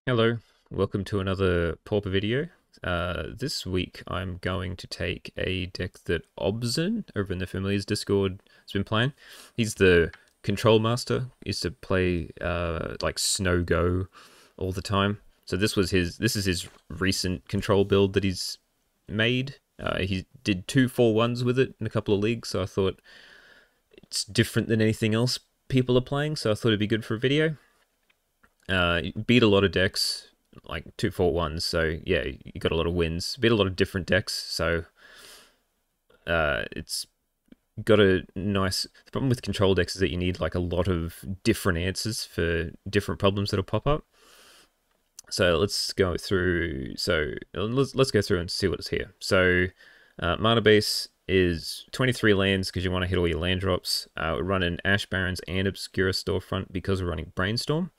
Hello, welcome to another Pauper video. This week I'm going to take a deck that Obzin over in the Familiars Discord has been playing. He's the control master, used to play like Snow Go all the time. So this is his recent control build that he's made. He did 2 4-1s with it in a couple of leagues, so I thought it's different than anything else people are playing, so I thought it'd be good for a video. Beat a lot of decks, like 2 4-1s, so yeah, you got a lot of wins. Beat a lot of different decks, so it's got a nice. The problem with control decks is that you need like a lot of different answers for different problems that'll pop up. So let's go through. Let's go through and see what's here. So mana base is 23 lands because you want to hit all your land drops. We're running Ash Barrens and Obscura Storefront because we're running Brainstorm.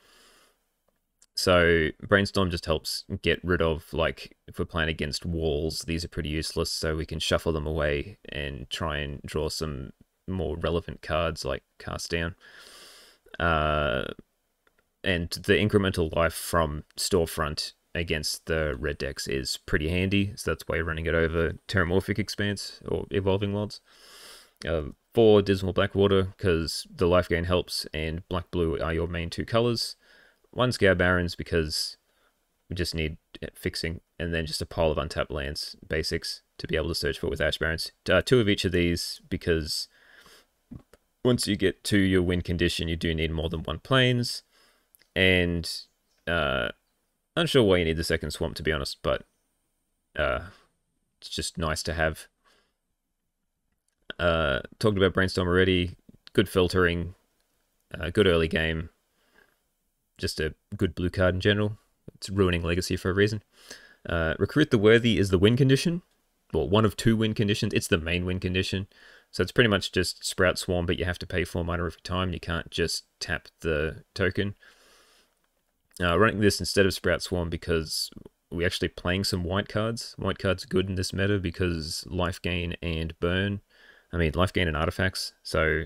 So Brainstorm just helps get rid of, like, if we're playing against walls, these are pretty useless, so we can shuffle them away and try and draw some more relevant cards like Cast Down. And the incremental life from Storefront against the red decks is pretty handy, so that's why you're running it over Terramorphic Expanse or Evolving Worlds. 4 Dismal Blackwater, because the life gain helps, and black-blue are your main 2 colors. 1 Scare Barrens because we just need fixing, and then just a pile of untapped lands, basics, to be able to search for with Ash Barrens. 2 of each of these because once you get to your win condition, you do need more than 1 planes, and unsure why you need the second swamp, to be honest, but it's just nice to have. Talked about Brainstorm already. Good filtering, good early game. Just a good blue card in general. It's ruining Legacy for a reason. Recruit the Worthy is the win condition. Well, 1 of 2 win conditions. It's the main win condition. So it's pretty much just Sprout Swarm, but you have to pay 4 mana every time. You can't just tap the token. Running this instead of Sprout Swarm because we're actually playing some white cards. White cards are good in this meta because life gain and burn. I mean, life gain and artifacts. So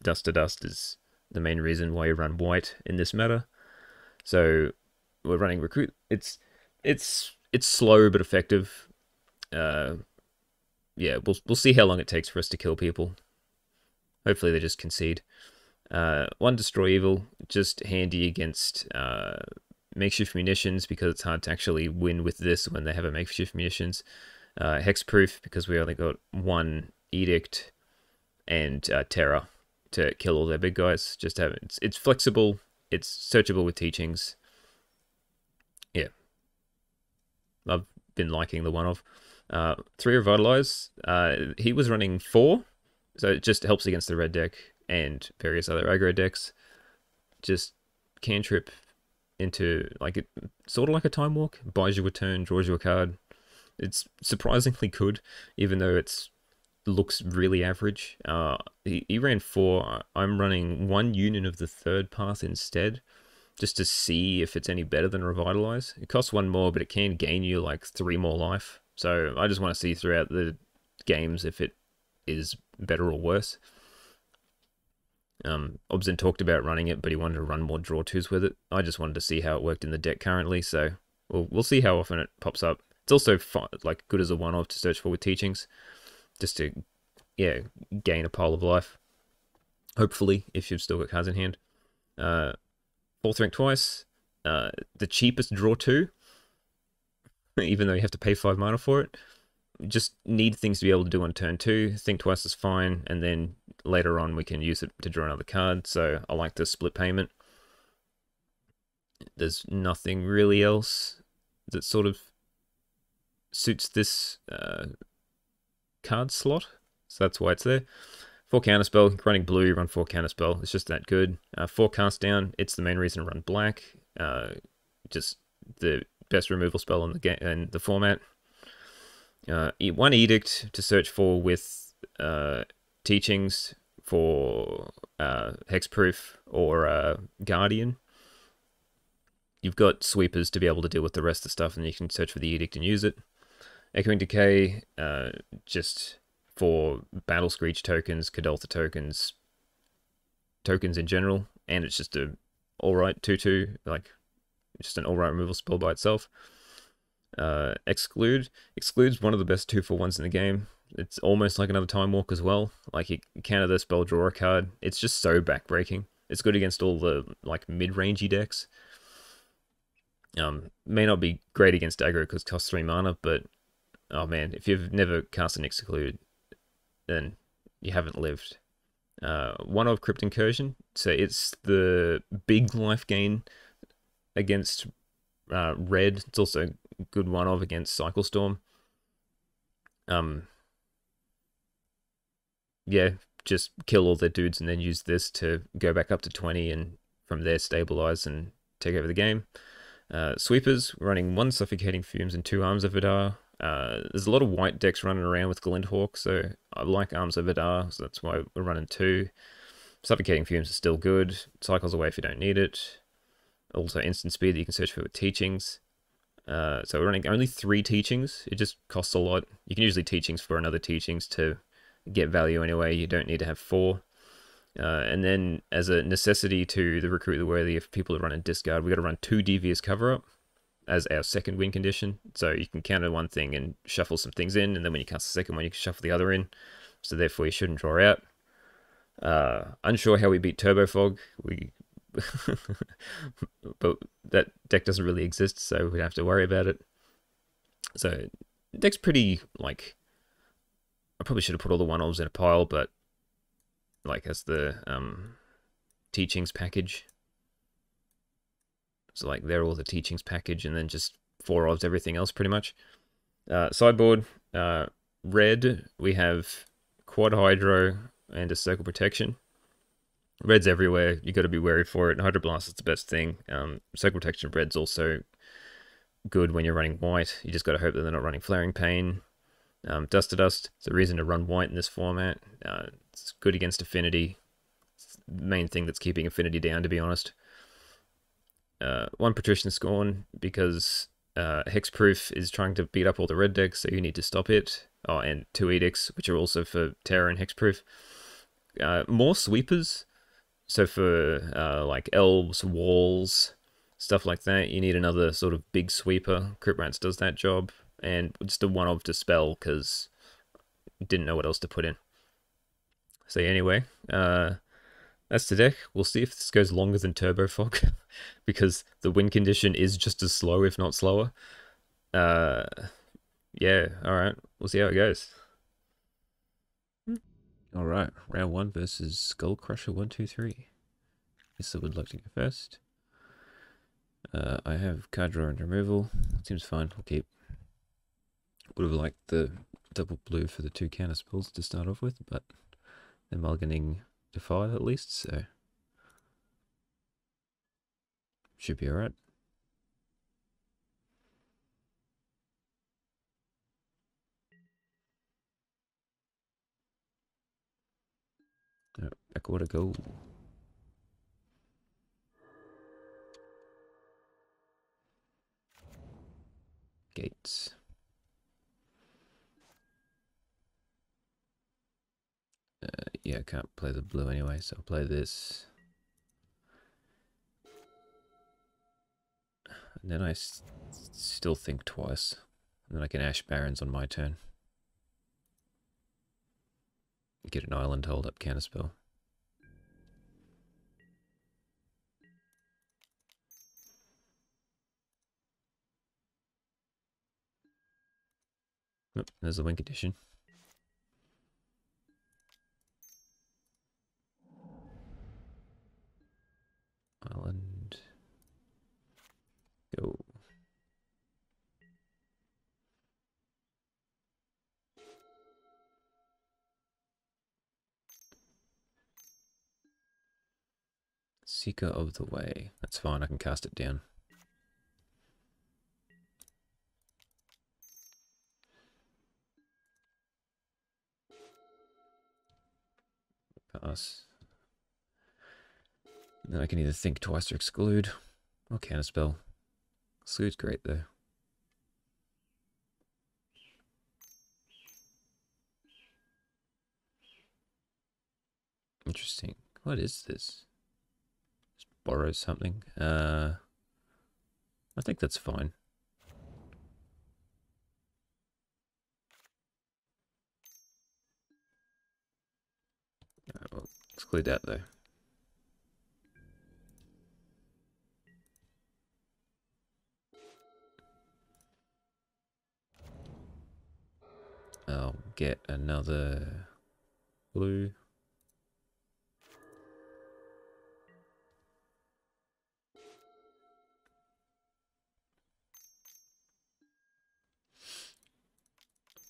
Dust to Dust is the main reason why you run white in this meta. So we're running Recruit. It's slow but effective. Yeah, we'll see how long it takes for us to kill people. Hopefully they just concede. 1 Destroy Evil, just handy against makeshift munitions because it's hard to actually win with this when they have a makeshift munitions. Hexproof because we only got 1 Edict, and Terror to kill all their big guys. Just have it's flexible. It's searchable with teachings. Yeah. I've been liking the 1-of. 3 Revitalize. He was running 4, so it just helps against the red deck and various other aggro decks. Just cantrip into, like, it sort of like a Time Walk. Buys you a turn, draws you a card. It's surprisingly good, even though it's looks really average. He ran 4. I'm running 1 Union of the Third Path instead, just to see if it's any better than Revitalize. It costs 1 more, but it can gain you like 3 more life. So I just want to see throughout the games if it is better or worse. Obzin talked about running it, but he wanted to run more draw 2s with it. I just wanted to see how it worked in the deck currently, so we'll see how often it pops up. It's also like good as a 1-of to search for with teachings, just to, yeah, gain a pile of life. Hopefully, if you've still got cards in hand. 4th rank twice. The cheapest draw 2, even though you have to pay 5 mana for it. Just need things to be able to do on turn 2. Think twice is fine, and then later on we can use it to draw another card, so I like the split payment. There's nothing really else that sort of suits this card slot, so that's why it's there. 4 Counterspell, running blue, run 4 Counterspell, it's just that good. 4 Cast Down, it's the main reason to run black. Just the best removal spell in the game and the format. 1 Edict to search for with teachings for Hexproof or Guardian. You've got sweepers to be able to deal with the rest of the stuff, and you can search for the Edict and use it. Echoing Decay, just for Battle Screech tokens, Kuldotha tokens in general, and it's just a alright 2/2, like just an all-right removal spell by itself. Exclude. Exclude's one of the best 2-for-1s in the game. It's almost like another Time Walk as well. Like, you counter the spell, draw a card. It's just so backbreaking. It's good against all the, like, mid-rangey decks. May not be great against aggro because it costs 3 mana, but, oh man, if you've never cast an Exclude, then you haven't lived. One of Crypt Incursion, so it's the big life gain against red. It's also a good one of against Cycle Storm. Yeah, just kill all their dudes and then use this to go back up to 20 and from there stabilize and take over the game. Sweepers, running 1 Suffocating Fumes and 2 Arms of Vidar. There's a lot of white decks running around with Glintehawk, so I like Arms of Vidar, so that's why we're running 2. Suffocating Fumes is still good. Cycles away if you don't need it. Also instant speed that you can search for with Teachings. So we're running only 3 Teachings. It just costs a lot. You can usually Teachings for another Teachings to get value anyway. You don't need to have 4. And then as a necessity to the Recruit the Worthy, if people are running Discard, we got to run 2 Devious Cover-Up as our second win condition. So you can counter one thing and shuffle some things in, and then when you cast the second one, you can shuffle the other in. So therefore you shouldn't draw out. Unsure how we beat Turbo Fog. But that deck doesn't really exist, so we don't have to worry about it. So the deck's pretty, like, I probably should have put all the 1-ofs in a pile, but like as the Teachings package. So like they're all the Teachings package, and then just 4-ofs everything else pretty much. Sideboard, red, we have Quad Hydro and a Circle Protection. Red's everywhere, you got to be wary for it. Hydroblast is the best thing. Circle Protection of red's also good when you're running white. You just got to hope that they're not running Flaring Pain. Dust to Dust, it's a reason to run white in this format. It's good against Affinity. It's the main thing that's keeping Affinity down, to be honest. 1 Patrician Scorn, because Hexproof is trying to beat up all the red decks, so you need to stop it. Oh, and 2 Edicts, which are also for Terror and Hexproof. More Sweepers, so for like Elves, Walls, stuff like that, you need another sort of big sweeper. Cryptrance does that job. And just a 1-of Dispel, because didn't know what else to put in. So anyway, that's the deck. We'll see if this goes longer than Turbo Fog, because the win condition is just as slow, if not slower. Yeah, alright. We'll see how it goes. Alright, round 1 versus Skull Crusher 123. Guess I would like to go first. I have card draw and removal. Seems fine, we'll keep. Would have liked the double blue for the 2 counter spells to start off with, but they're mulliganing Defy at least, so should be alright. Backward go. Gates. Yeah, I can't play the blue anyway, so I'll play this. And then I still think twice. And then I can Ash Barrens on my turn. Get an island hold up counterspell. Oh, there's the win condition. Island. Go. Seeker of the Way. That's fine, I can cast it down. Pass. And then I can either think twice or exclude, or counterspell. Exclude's great though. Interesting. What is this? Just Boros something. I think that's fine. Alright, well, exclude that though. I'll get another blue.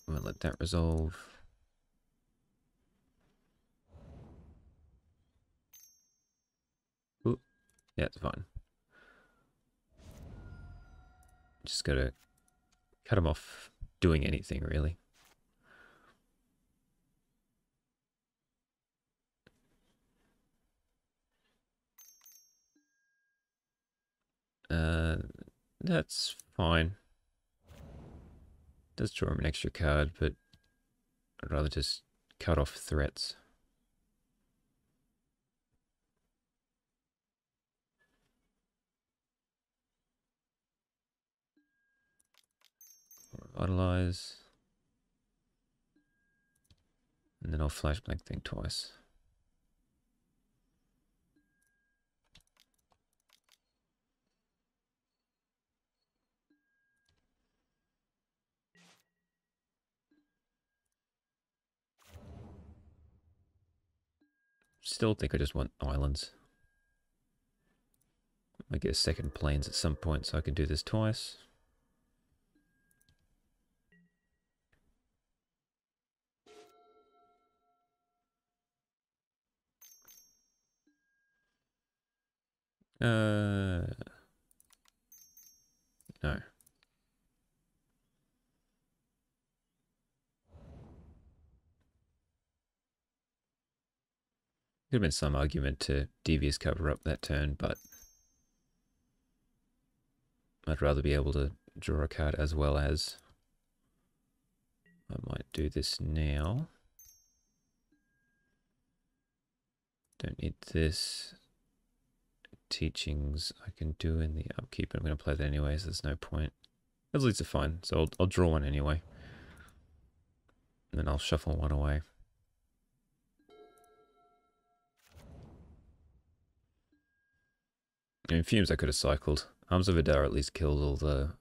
I'm gonna let that resolve. Ooh, yeah, it's fine. Just gotta cut him off doing anything really. That's fine. Does draw him an extra card, but I'd rather just cut off threats. Revitalize. And then I'll flashback thing twice. Still think I just want islands. I get a second planes at some point, so I can do this twice. No. Could have been some argument to devious cover up that turn, but I'd rather be able to draw a card as well as. I might do this now. Don't need this. Teachings I can do in the upkeep, but I'm going to play that anyway, so there's no point. Those leads are fine, so I'll draw one anyway. And then I'll shuffle one away. In Fumes I could have cycled. Arms of Adar at least killed all the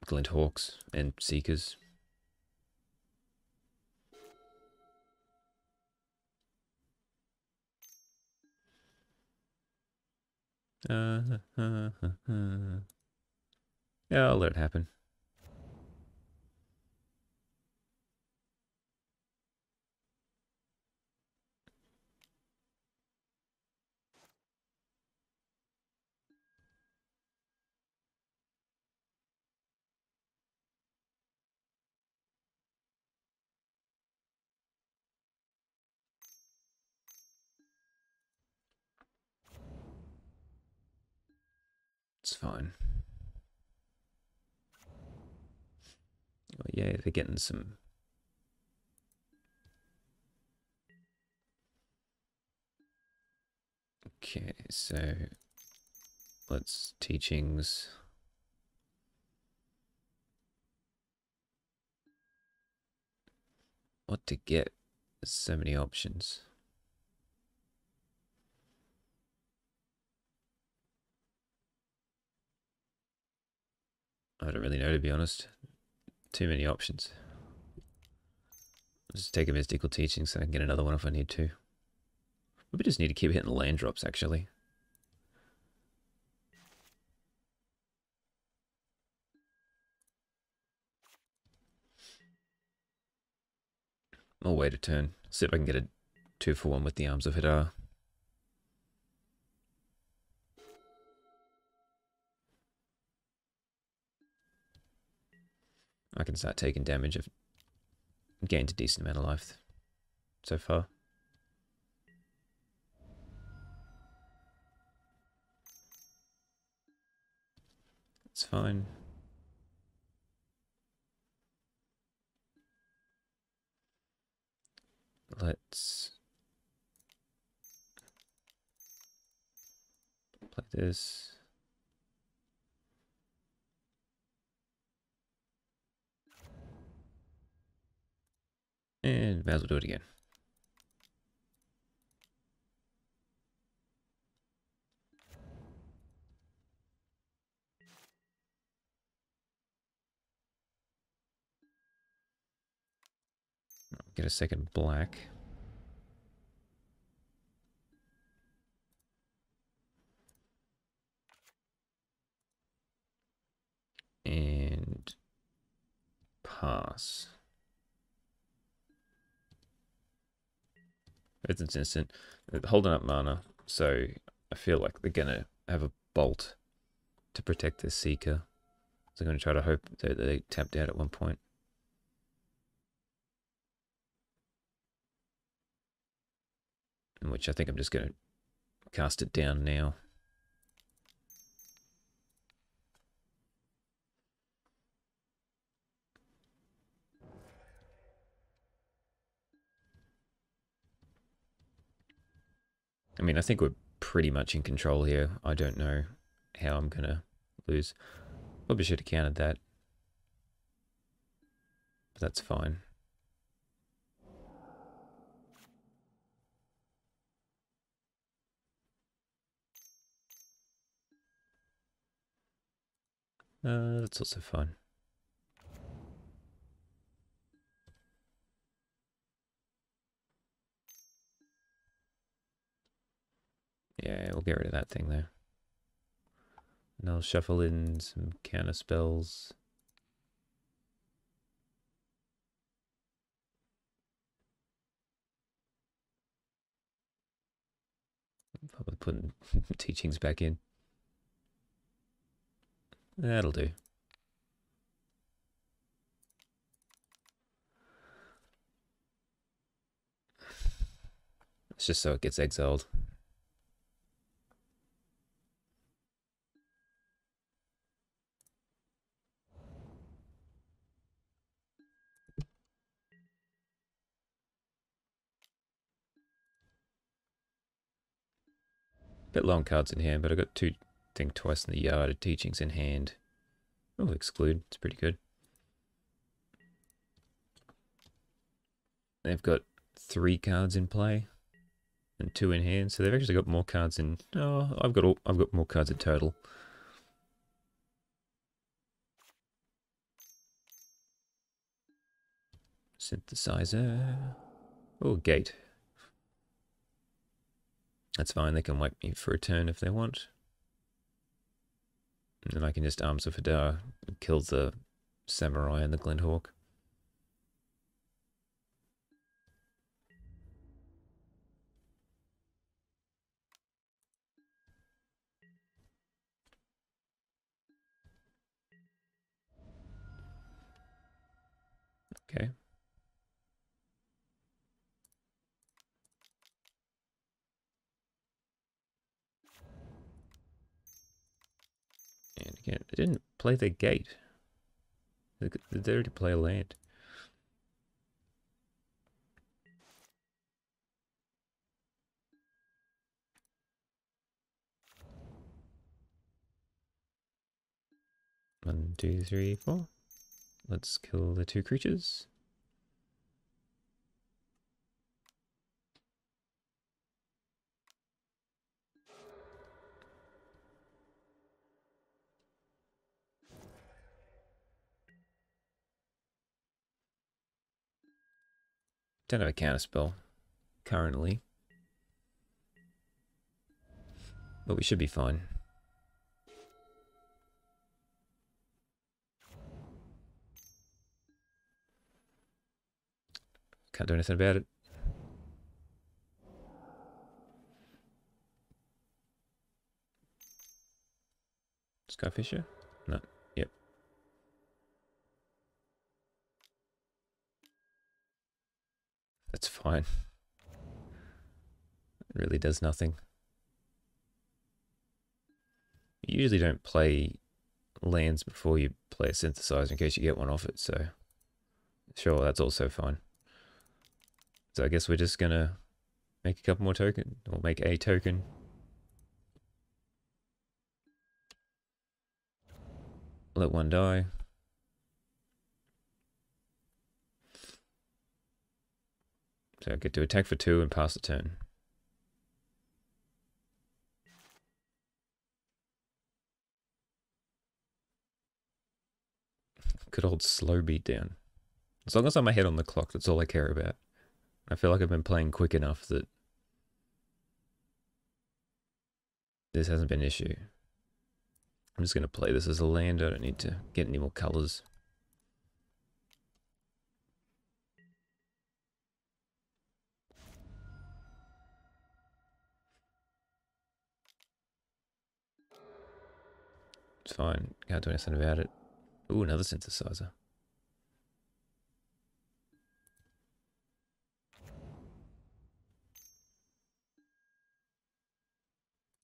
Glint Hawks and Seekers. Yeah, I'll let it happen. It's fine. Oh, yeah, they're getting some. Okay, so let's teachings. What to get? There's so many options. I don't really know, to be honest. Too many options. I'll just take a mystical teaching so I can get another one if I need to. We just need to keep hitting land drops, actually. I'll wait a turn. See if I can get a 2-for-1 with the Arms of Hadar. I can start taking damage. I've gained a decent amount of life so far. It's fine. Let's Play this. And may as well do it again. Get a second black. And pass. It's an instant. They're holding up mana, so I feel like they're gonna have a bolt to protect their Seeker. So I'm gonna try to hope that they tapped out at one point. In which I think I'm just gonna cast it down now. I mean, I think we're pretty much in control here. I don't know how I'm gonna lose. Probably should have counted that. But that's fine. That's also fine. Yeah, we'll get rid of that thing there. And I'll shuffle in some counter spells. Probably putting teachings back in. That'll do. It's just so it gets exiled. Bit low on cards in hand, but I got two, think twice in the yard of teachings in hand. Oh, exclude. It's pretty good. They've got 3 cards in play and 2 in hand, so they've actually got more cards in. Oh, I've got more cards in total. Synthesizer. Oh, gate. That's fine. They can wipe me for a turn if they want. And then I can just Arms of Hadar and kill the Samurai and the Glinthawk. Okay. And again, they didn't play the gate. They already play a land. One, two, three, four. Let's kill the 2 creatures. Don't have a counterspell currently, but we should be fine. Can't do anything about it. Skyfisher? No. Yep. That's fine. It really does nothing. You usually don't play lands before you play a synthesizer in case you get one off it, so sure, that's also fine. So I guess we're just gonna make a couple more tokens, or make a token. Let one die. So I get to attack for 2 and pass the turn. Good old slow beat down. As long as I'm ahead on the clock, that's all I care about. I feel like I've been playing quick enough that this hasn't been an issue. I'm just going to play this as a land. I don't need to get any more colors. It's fine. Can't do anything about it. Ooh, another synthesizer.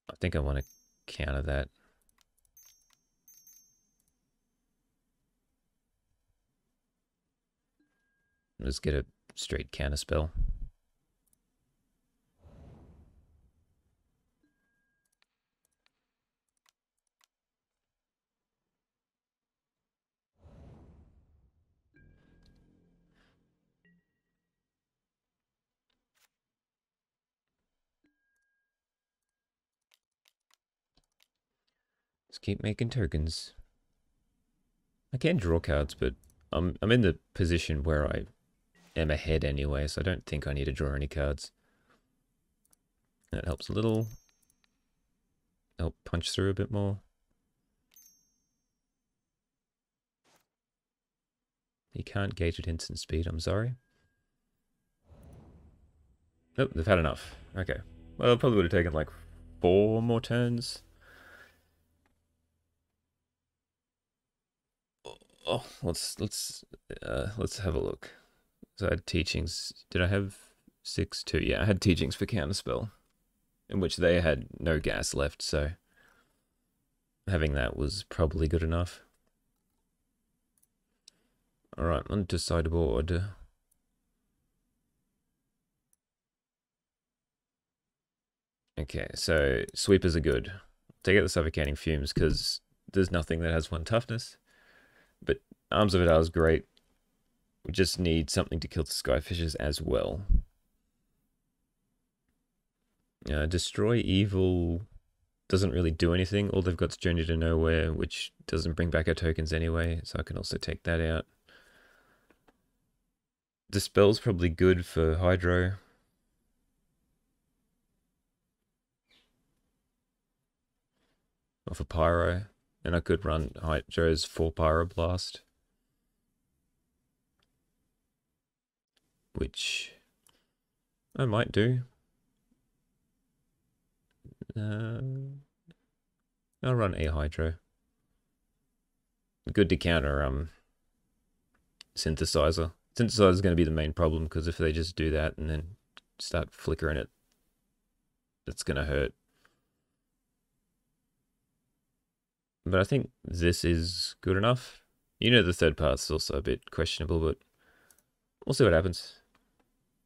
I think I want to counter that. Let's get a straight counter spell. Let's keep making tokens. I can draw cards, but I'm in the position where I am ahead anyway, so I don't think I need to draw any cards. That helps a little. Help punch through a bit more. You can't gauge at instant speed, I'm sorry. Nope, they've had enough. Okay. Well, it probably would have taken like 4 more turns. Oh, let's have a look. So I had teachings. Did I have 6 too? Yeah, I had teachings for counterspell, in which they had no gas left, so having that was probably good enough. Alright, on to sideboard. Okay, so sweepers are good. Take out the suffocating fumes because there's nothing that has 1 toughness. But Arms of Adar is great. We just need something to kill the skyfishes as well. Destroy Evil doesn't really do anything. All they've got is Journey to Nowhere, which doesn't bring back our tokens anyway, so I can also take that out. Dispel's probably good for Hydro. Or for Pyro. And I could run Hydro's 4 Pyroblast. Which I might do. I'll run a Hydro. Good to counter Synthesizer. Synthesizer is going to be the main problem because if they just do that and then start flickering it, it's going to hurt. But I think this is good enough. You know the third part's also a bit questionable, but we'll see what happens.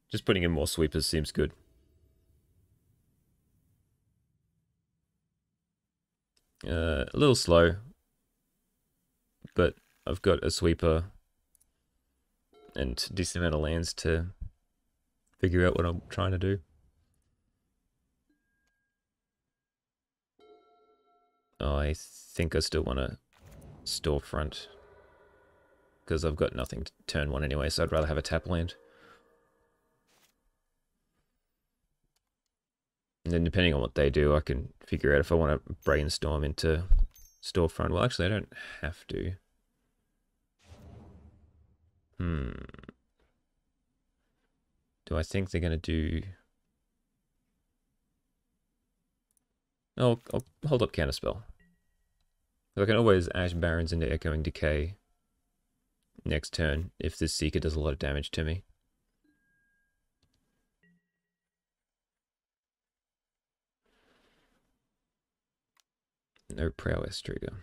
Just putting in more sweepers seems good. A little slow, but I've got a sweeper and a decent amount of lands to figure out what I'm trying to do. I think I still want to storefront because I've got nothing to turn 1 anyway, so I'd rather have a tap land. And then depending on what they do, I can figure out if I want to brainstorm into storefront. Well, actually, I don't have to. Do I think they're going to do... Oh, I'll hold up Counterspell. I can always Ash Barrens into Echoing Decay next turn if this Seeker does a lot of damage to me. No Prowess trigger.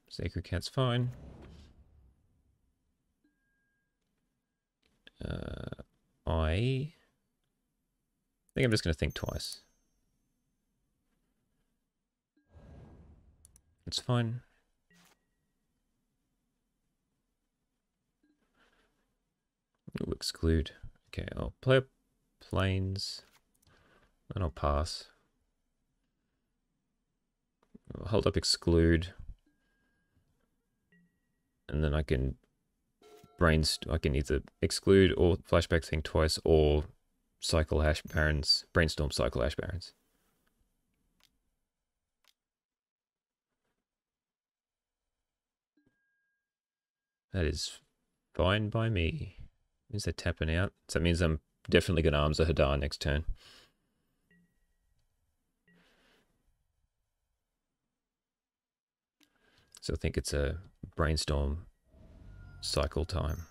Sacred Cat's fine. I think I'm just going to think twice. It's fine. Ooh, exclude. Okay, I'll play up planes, and I'll pass. I'll hold up exclude, and then I can I can either exclude or flashback thing twice, or cycle hash barons, brainstorm cycle hash barons. That is fine by me. Means they're tapping out. So that means I'm definitely going to arms a Hadar next turn. So I think it's a brainstorm cycle time.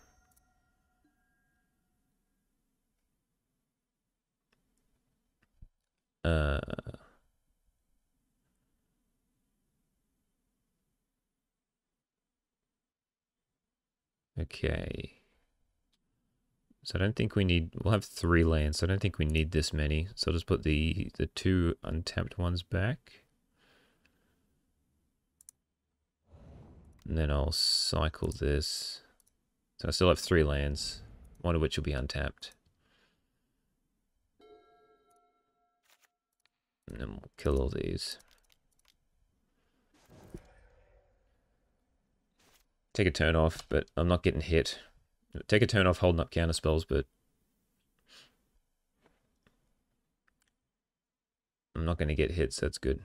Okay. So I don't think we need, we'll have 3 lands, so I don't think we need this many. So I'll just put the 2 untapped ones back. And then I'll cycle this. So I still have 3 lands, one of which will be untapped. And then we'll kill all these. Take a turn off, but I'm not getting hit. Take a turn off holding up counter spells, but I'm not going to get hit, so that's good.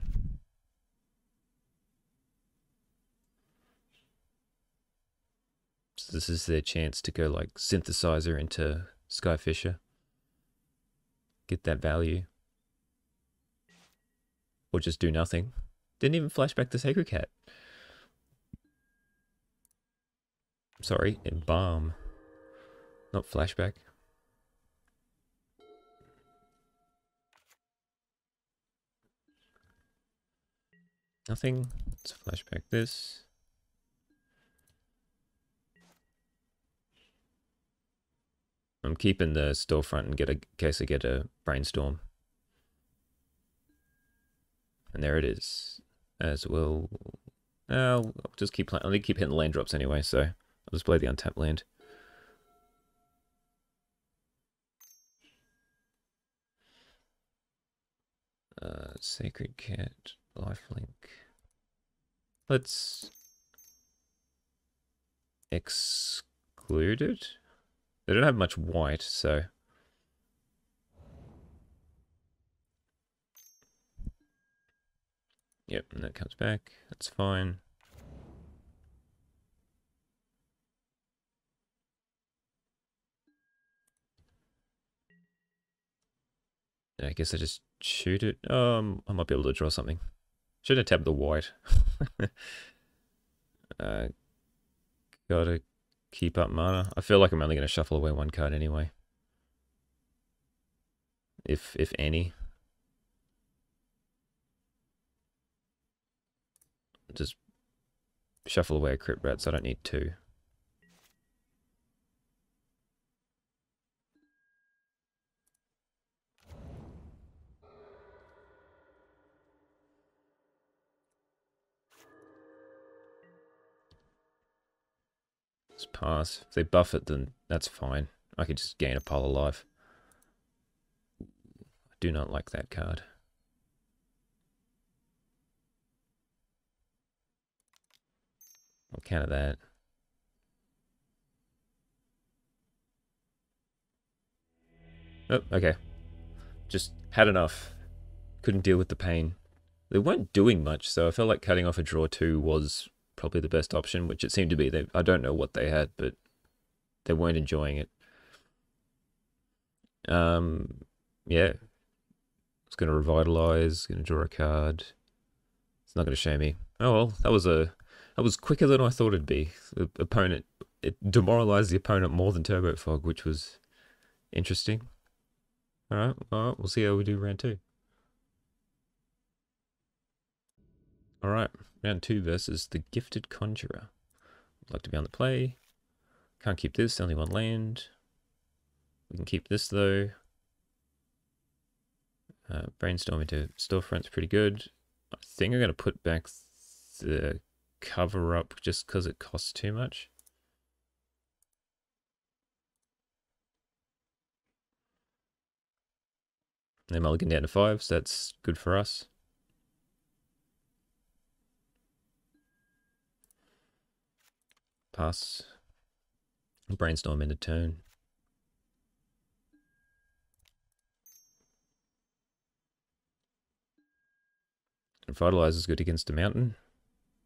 So this is their chance to go like synthesizer into Skyfisher. Get that value. Or just do nothing. Didn't even flash back the Sacred Cat. Sorry, embalm. Not flashback. Nothing. Let's flashback this. I'm keeping the storefront in case I get a brainstorm. And there it is. As well. I'll just keep playing. I'll need to keep hitting land drops anyway, so I'll just play the untapped land. Sacred Cat, lifelink. Let's exclude it. They don't have much white, so yep, and that comes back. That's fine. I guess I just shoot it. I might be able to draw something. Should have tapped the white. Gotta keep up mana. I feel like I'm only going to shuffle away 1 card anyway. If any. Just shuffle away a Crypt Rat, so I don't need 2. Just pass. If they buff it, then that's fine. I could just gain a pile of life. I do not like that card. I'll counter that. Oh, okay. Just had enough. Couldn't deal with the pain. They weren't doing much, so I felt like cutting off a draw 2 was probably the best option, which it seemed to be. I don't know what they had, but they weren't enjoying it. Yeah. It's going to revitalize, going to draw a card. It's not going to show me. Oh well, that was quicker than I thought it'd be. The opponent, it demoralized the opponent more than Turbo Fog, which was interesting. Alright, well, we'll see how we do round 2. Alright, round 2 versus the Gifted Conjurer. I'd like to be on the play. Can't keep this, only 1 land. We can keep this though. Brainstorm into Storefront's pretty good. I think I'm going to put back the cover up just because it costs too much. They mulligan down to 5, so that's good for us. Pass. Brainstorm end of turn. Vitalize is good against a mountain.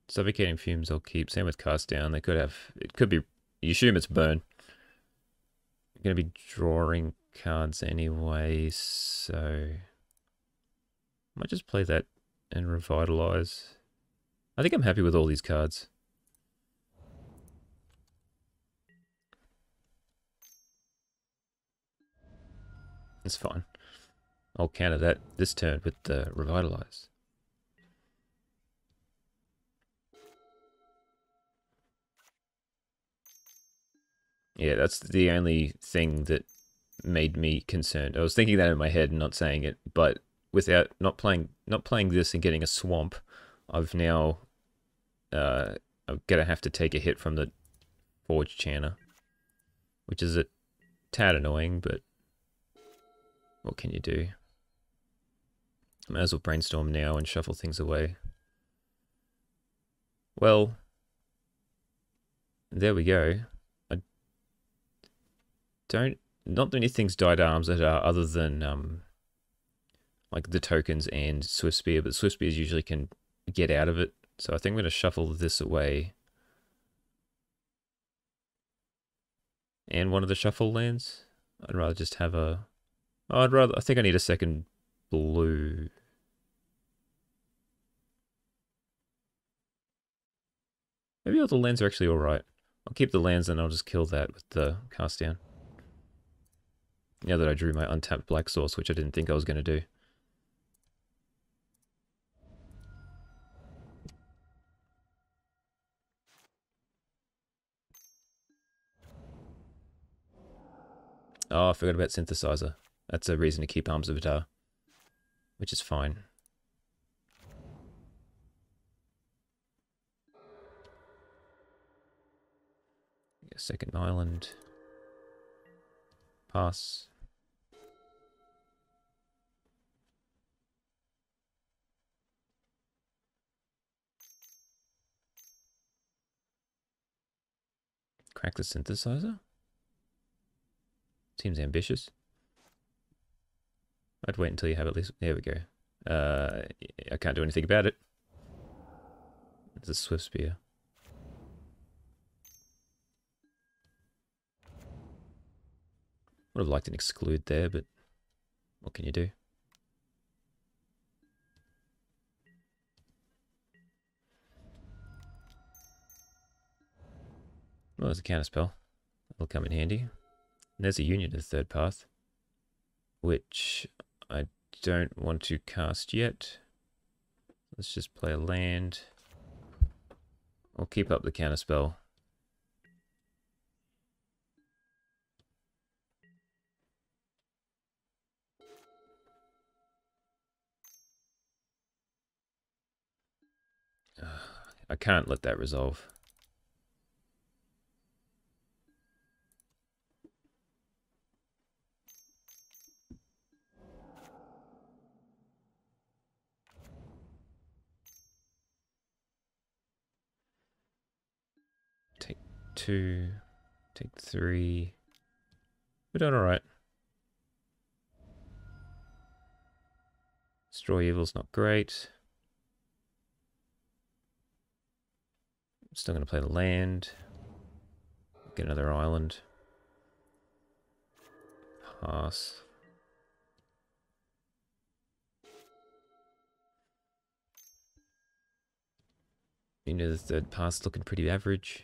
Suffocating fumes I'll keep. Same with cast down. They could have. It could be. You assume it's burn. You're going to be drawing cards anyway, so I might just play that and revitalize. I think I'm happy with all these cards. It's fine. I'll counter that this turn with the revitalize. Yeah, that's the only thing that made me concerned. I was thinking that in my head and not saying it, but without not playing this and getting a swamp, I've now I'm gonna have to take a hit from the Forge Chanter, which is a tad annoying, but what can you do? I might as well brainstorm now and shuffle things away. Well, there we go. Not many things died arms that are other than like the tokens and Swift Spear, but Swift Spears usually can get out of it. So I think I'm going to shuffle this away. And one of the shuffle lands. I'd rather just have a... Oh, I think I need a second blue. Maybe all the lands are actually alright. I'll keep the lands and I'll just kill that with the cast down. Now that I drew my untapped black source, which I didn't think I was going to do. Oh, I forgot about Synthesizer. That's a reason to keep Arms of Vitar, which is fine. Second island. Pass. Crack the Synthesizer? Seems ambitious. I'd wait until you have at least... There we go. I can't do anything about it. It's a Swift Spear. Would have liked an exclude there, but what can you do? Well, there's a counterspell. That'll come in handy. And there's a union to the third path, which I don't want to cast yet. Let's just play a land. I'll keep up the counterspell. I can't let that resolve. Take 2, take 3. We're doing alright. Destroy Evil's not great. Still going to play the land. Get another island. Pass. You know, the third pass looking pretty average.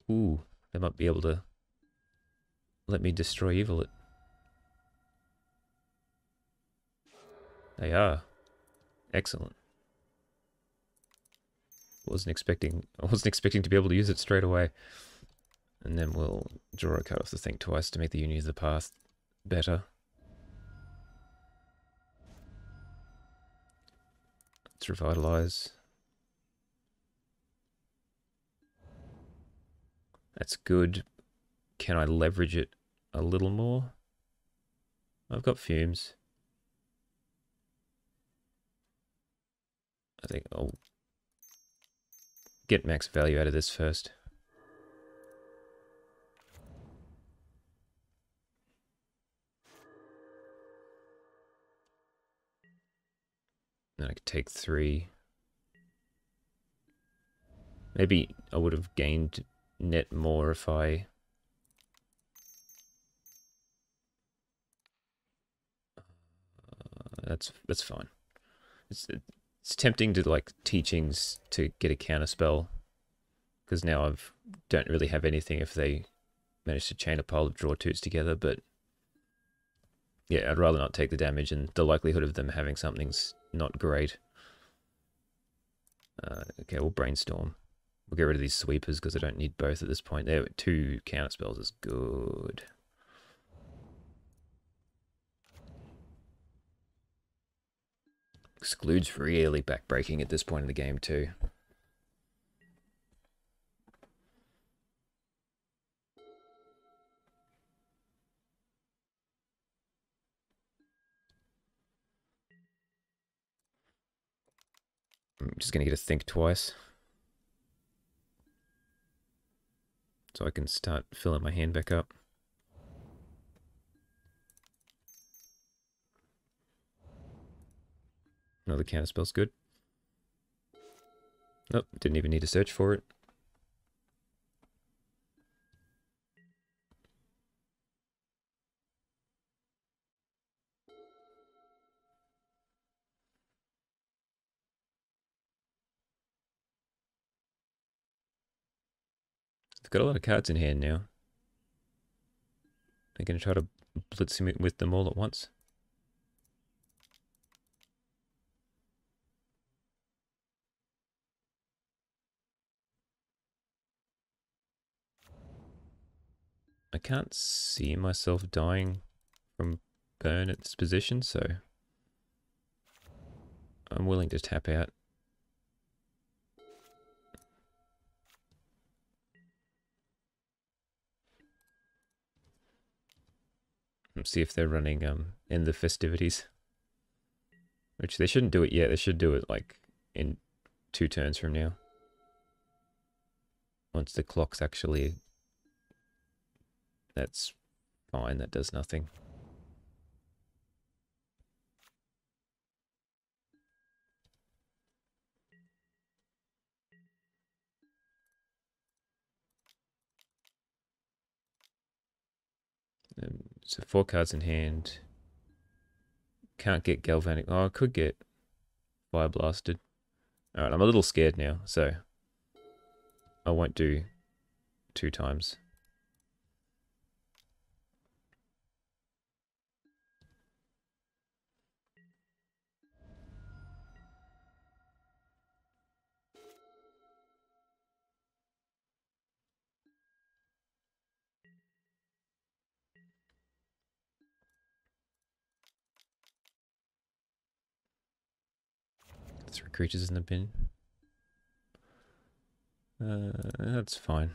Ooh, they might be able to let me destroy evil it. They are. Excellent. I wasn't expecting to be able to use it straight away. And then we'll draw a card off the thing twice to make the Union of the Path better. Let's revitalize. That's good. Can I leverage it a little more? I've got fumes. I think I'll get max value out of this first. Then I could take 3. Maybe I would have gained net more if I... that's fine. It's tempting to like teachings to get a counter spell, because now don't really have anything if they manage to chain a pile of draw 2s together, but yeah, I'd rather not take the damage, and the likelihood of them having something's not great. Okay, we'll brainstorm. We'll get rid of these sweepers because I don't need both at this point. There, 2 counter spells is good. Exclude's really backbreaking at this point in the game too. I'm just going to get a think twice, so I can start filling my hand back up. Another counterspell's good. Nope, didn't even need to search for it. I've got a lot of cards in hand now. I'm going to try to blitz him with them all at once. I can't see myself dying from burn at this position, so I'm willing to tap out. And see if they're running in the festivities. Which they shouldn't do it yet, they should do it like in 2 turns from now. Once the clock's actually... That's fine, that does nothing. So 4 cards in hand. Can't get Galvanic. Oh, I could get Fire Blasted. Alright, I'm a little scared now, so I won't do 2 times. Three creatures in the bin. That's fine.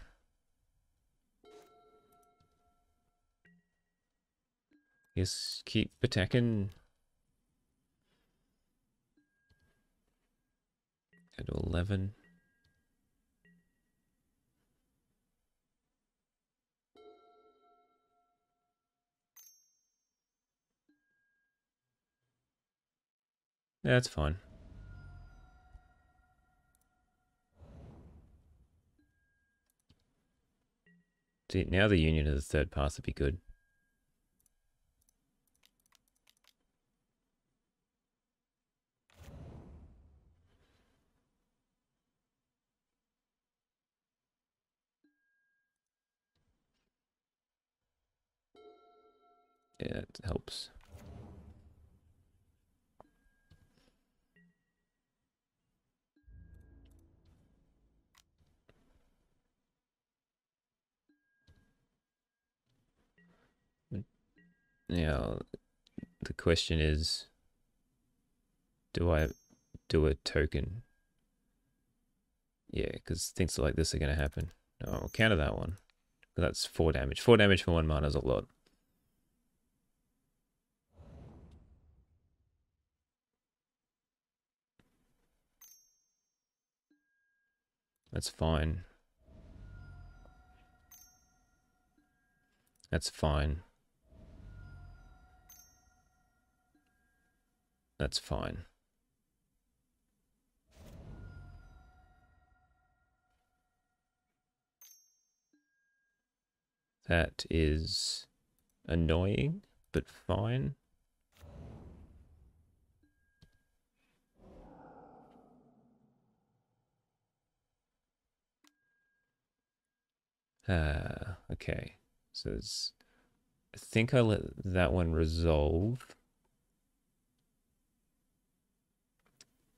Yes, keep attacking. Go to 11. Yeah, that's fine. See, now the union of the 3rd path would be good. Yeah, it helps. Now, the question is, do I do a token? Yeah, because things like this are going to happen. Oh, I'll counter that one. That's 4 damage. 4 damage for 1 mana is a lot. That's fine. That's fine. That's fine. That is annoying, but fine. Okay. So I think I let that one resolve.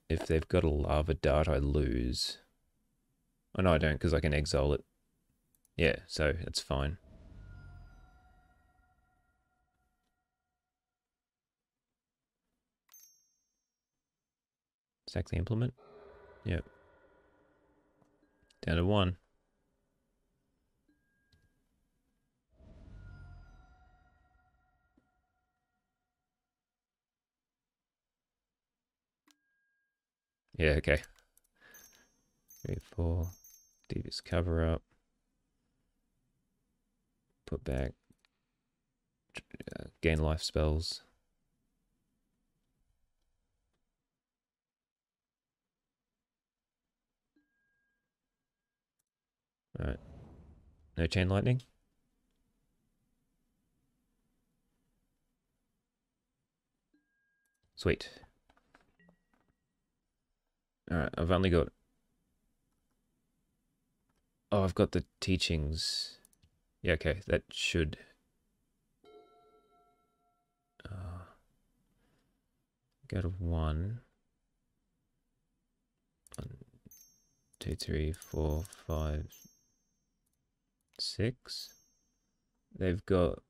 If they've got a lava dart, I lose. Oh no, I don't, because I can exile it. Yeah, so it's fine. Sack the implement. Yep. Down to 1. Yeah, okay. 3, 4. Devious cover up. Put back. Gain life spells. Alright. No chain lightning? Sweet. Alright, I've only got... Oh, I've got the teachings. Yeah, okay, that should... go to 1. 1, 2, 3, 4, 5, 6. They've got...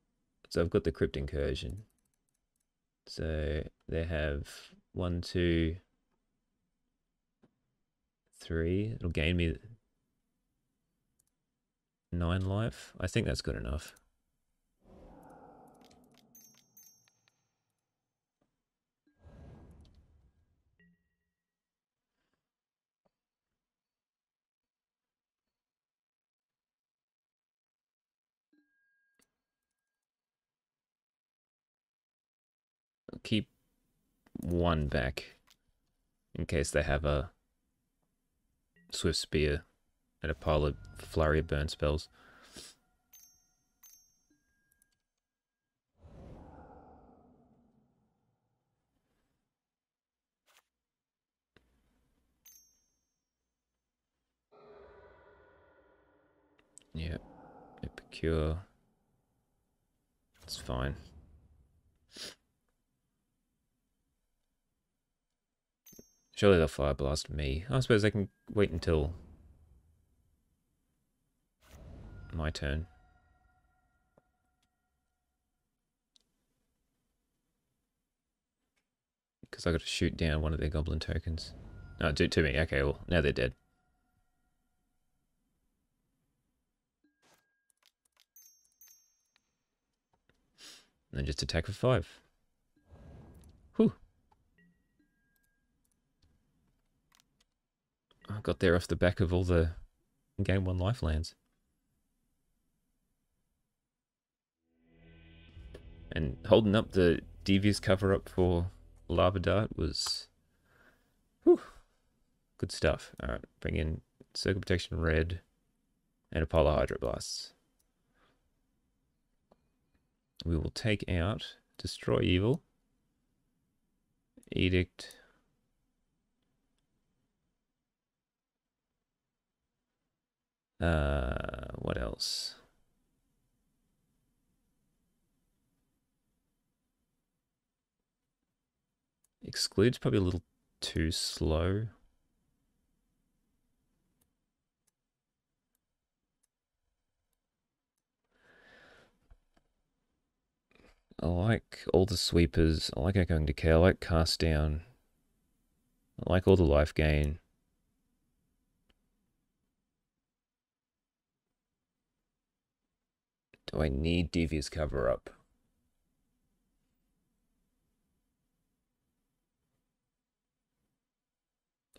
So I've got the crypt incursion. So they have 1, 2, 3. It'll gain me 9 life. I think that's good enough. I'll keep 1 back in case they have a Swift Spear and a pile of flurry of burn spells. Yeah, Epicure. It's fine. Surely they'll fire blast me. I suppose they can wait until my turn. Because I got to shoot down one of their goblin tokens. Oh, to me. Okay, well, now they're dead. And then just attack for 5. Whew. I got there off the back of all the game 1 lifelands. And holding up the devious cover up for Lava Dart was... Whew. Good stuff. Alright, bring in Circle Protection Red and a Polar Hydroblasts. We will take out Destroy Evil, Edict, what else? Exclude's probably a little too slow. I like all the sweepers. I like echoing decay. I like cast down. I like all the life gain. Do I need devious cover up?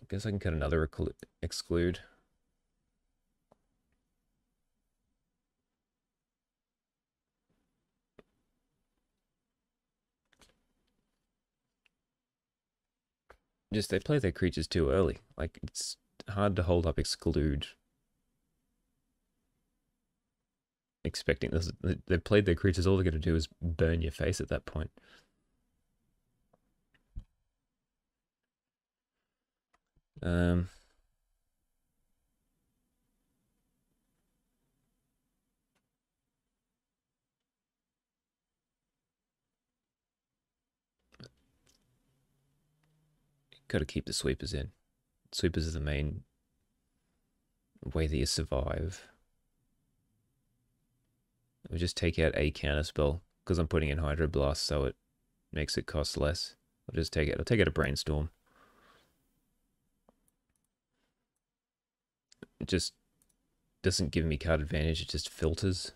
I guess I can cut another exclude. Just they play their creatures too early. Like it's hard to hold up exclude. Expecting this, they've played their creatures. All they're gonna do is burn your face at that point. Um, got to keep the sweepers in. Sweepers are the main way that you survive. We just take out a counter spell because I'm putting in Hydroblast, so it makes it cost less. I'll just take it. I'll take out a Brainstorm. It just doesn't give me card advantage. It just filters.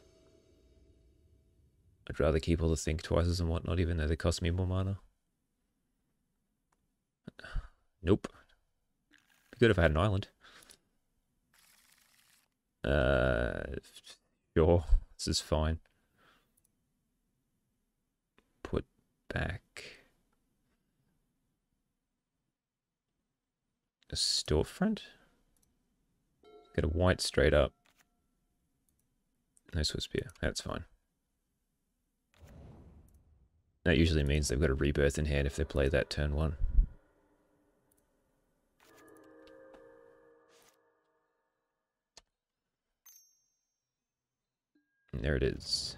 I'd rather keep all the think twices and whatnot, even though they cost me more mana. Nope. Be good if I had an island. Sure. This is fine. Put back a storefront. Get a white straight up. No Swiss Spear. That's fine. That usually means they've got a rebirth in hand if they play that turn 1. And there it is.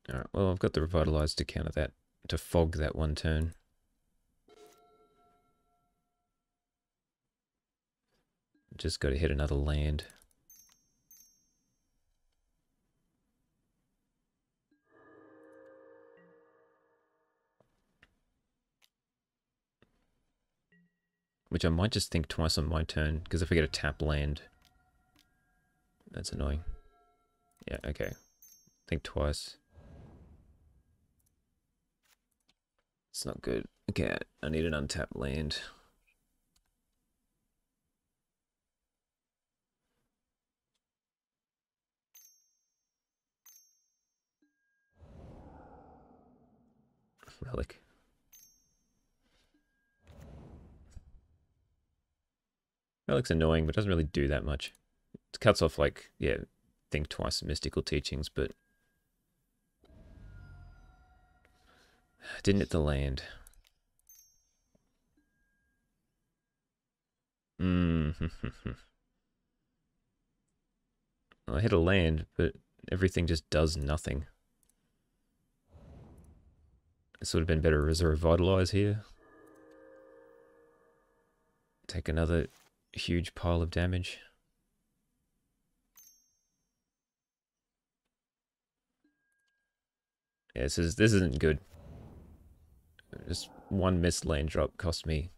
Alright, well, I've got the Revitalize to counter that, to fog that one turn. Just got to hit another land. Which I might just think twice on my turn, because if I get a tap land, that's annoying. Yeah, okay. Think twice. It's not good. Okay, I need an untapped land. Relic. Relic's annoying, but doesn't really do that much. It cuts off, like, yeah, think twice mystical teachings, but didn't hit the land. I hit a land, but everything just does nothing. This would have been better as a Revitalize here. Take another huge pile of damage. Yeah, this isn't good. Just one missed land drop cost me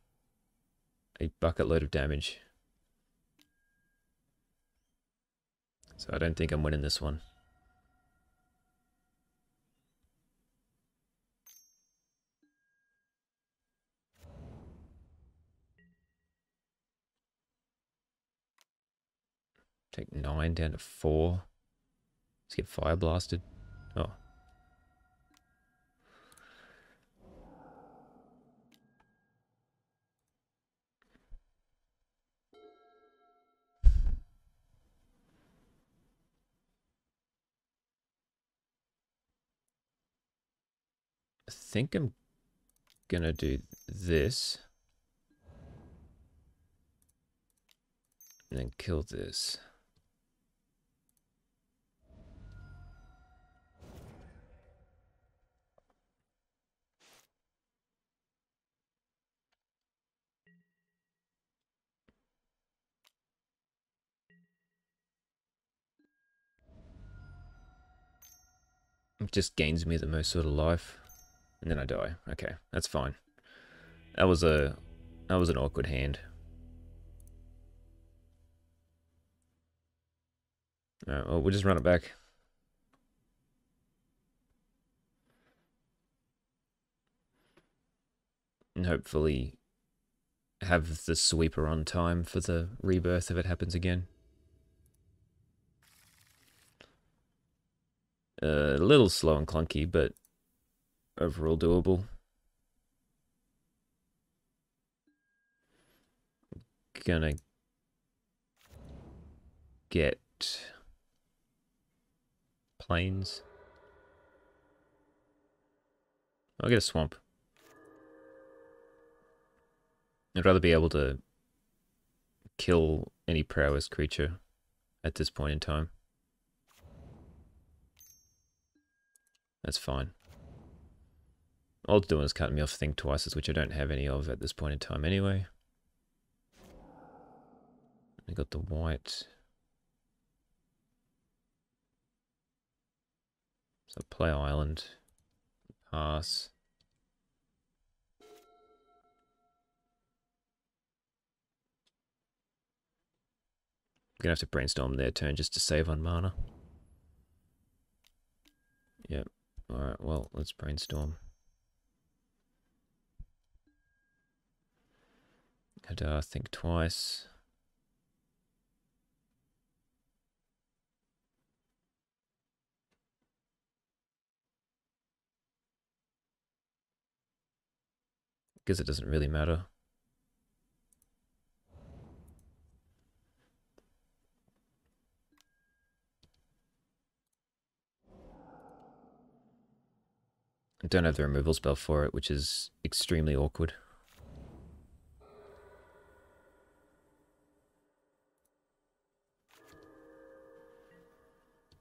a bucket load of damage. So I don't think I'm winning this one. Take 9 down to 4. Let's get fire blasted. Oh. I think I'm gonna do this. And then kill this. just gains me the most sort of life. And then I die. Okay, that's fine. That was an awkward hand. Alright, well, we'll just run it back. And hopefully have the sweeper on time for the rebirth if it happens again. A little slow and clunky, but overall doable. Gonna get plains. I'll get a swamp. I'd rather be able to kill any prowess creature at this point in time. That's fine. All it's doing is cutting me off Think Twices, which I don't have any of at this point in time anyway. I got the white. So play island. Pass. Gonna have to brainstorm their turn just to save on mana. Yep. Alright, well, let's brainstorm. Hadar, think twice. Guess it doesn't really matter. I don't have the removal spell for it, which is extremely awkward.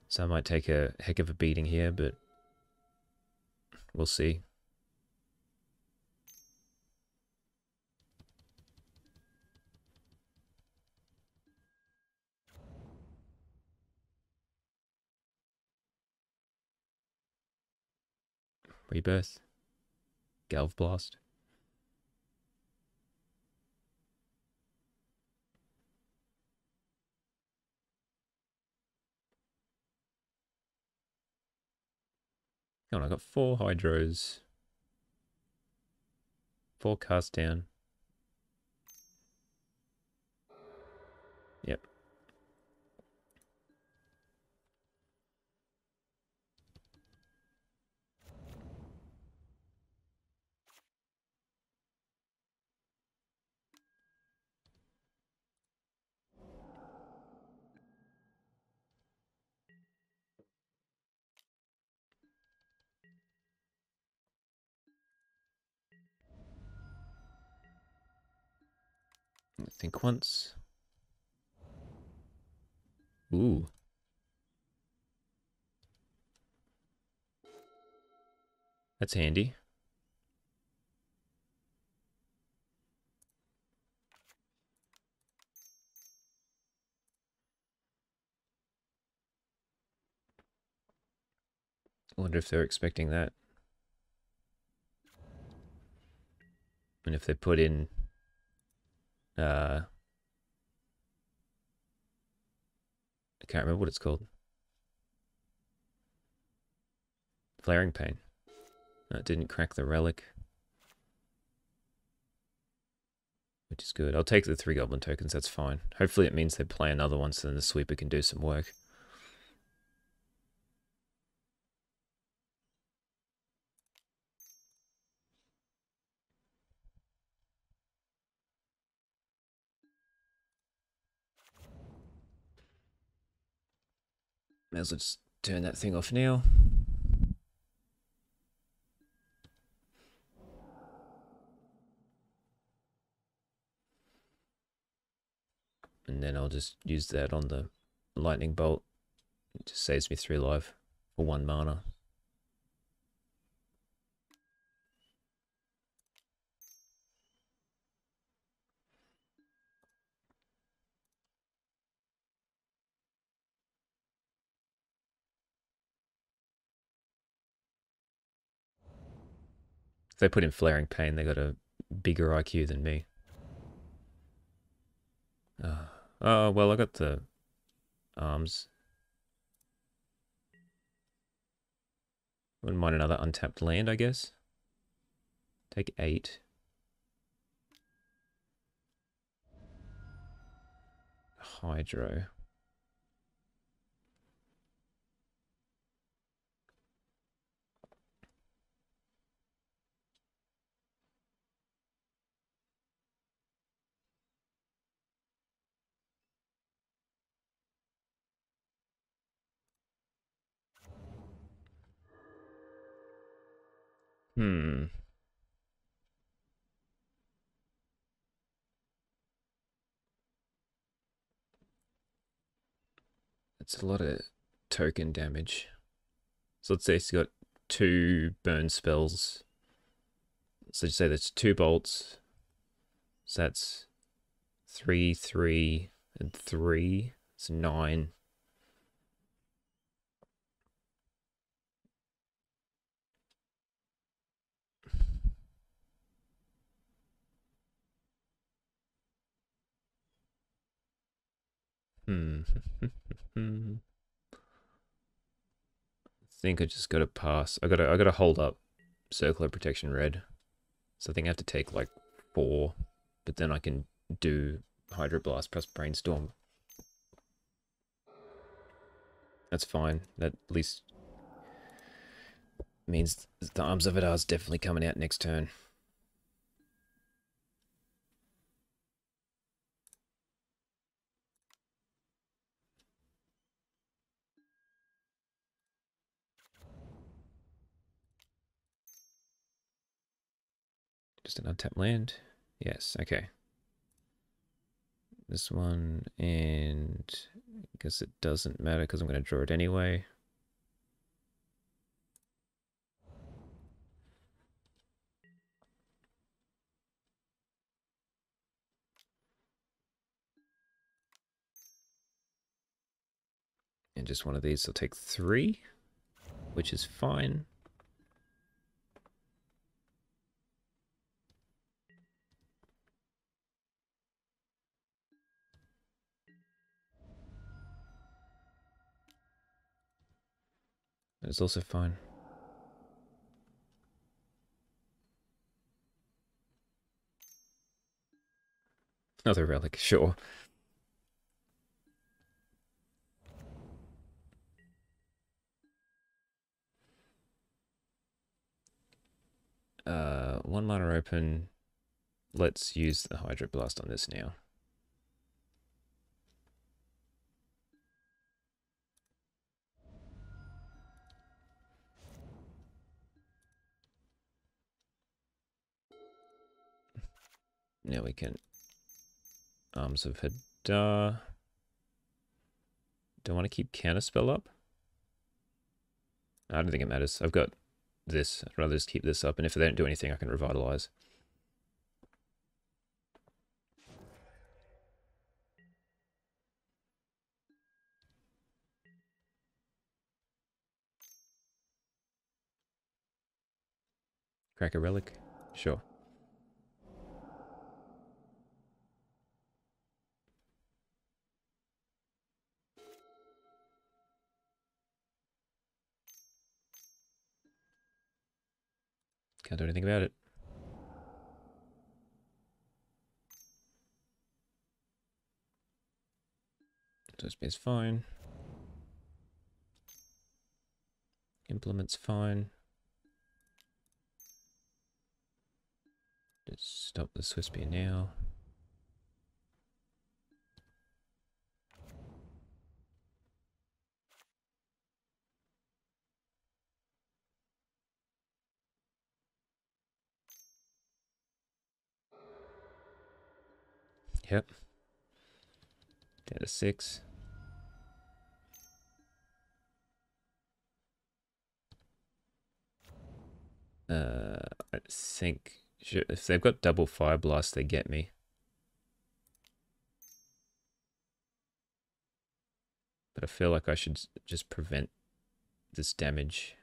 So I might take a heck of a beating here, but we'll see. Rebirth. Galv Blast. Come on, I got 4 Hydros. 4 cast down. Yep. Think once. Ooh. That's handy. I wonder if they're expecting that. And if they put in I can't remember what it's called. Flaring Pain. That didn't crack the relic. Which is good. I'll take the 3 goblin tokens, that's fine. Hopefully it means they play another one so then the sweeper can do some work. May as well just turn that thing off now. And then I'll just use that on the lightning bolt. It just saves me 3 life for 1 mana. If they put in Flaring Pain, they got a bigger IQ than me. Oh, well, I got the arms. Wouldn't mind another untapped land, I guess. Take 8. Hydro. Hmm. That's a lot of token damage. So let's say he's got 2 burn spells. So you say that's 2 bolts. So that's 3, 3, and 3. It's 9. Hmm. I think I just gotta pass. I gotta hold up Circle of Protection Red. So I think I have to take like 4, but then I can do Hydroblast plus Brainstorm. That's fine. That at least means the Arms of Vidar is definitely coming out next turn. Just an untapped land. Yes, okay. This one, and I guess it doesn't matter because I'm going to draw it anyway. And just one of these will take 3, which is fine. It's also fine. Another relic, sure. One mana open. Let's use the Hydroblast on this now. Now we can Arms of Hadar. Do I want to keep Counterspell up? I don't think it matters. I've got this. I'd rather just keep this up, and if they don't do anything, I can Revitalize. Crack a relic? Sure. Can't do anything about it. Space fine. Implement's fine. Just stop the Swispy now. Yep. Down to 6. I think if they've got double Fire Blast, they get me. But I feel like I should just prevent this damage.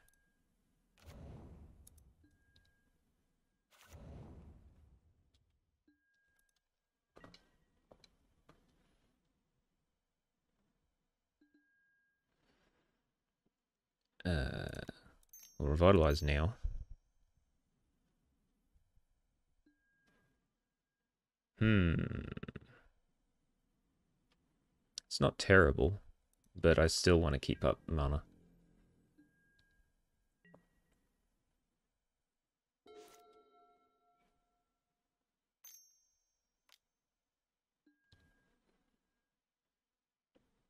We'll revitalize now. It's not terrible, but I still want to keep up mana.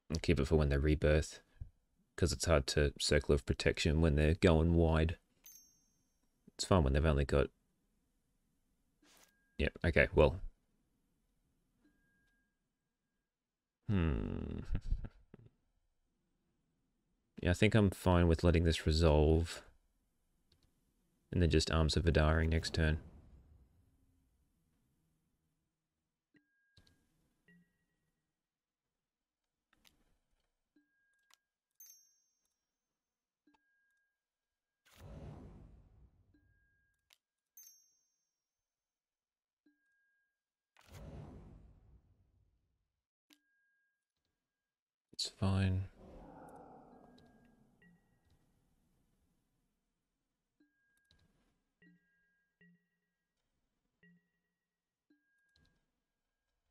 And keep it for when they rebirth, because it's hard to Circle of Protection when they're going wide. It's fun when they've only got... Yep, okay, well. Yeah, I think I'm fine with letting this resolve. And then just Arms of Vidari next turn. It's fine.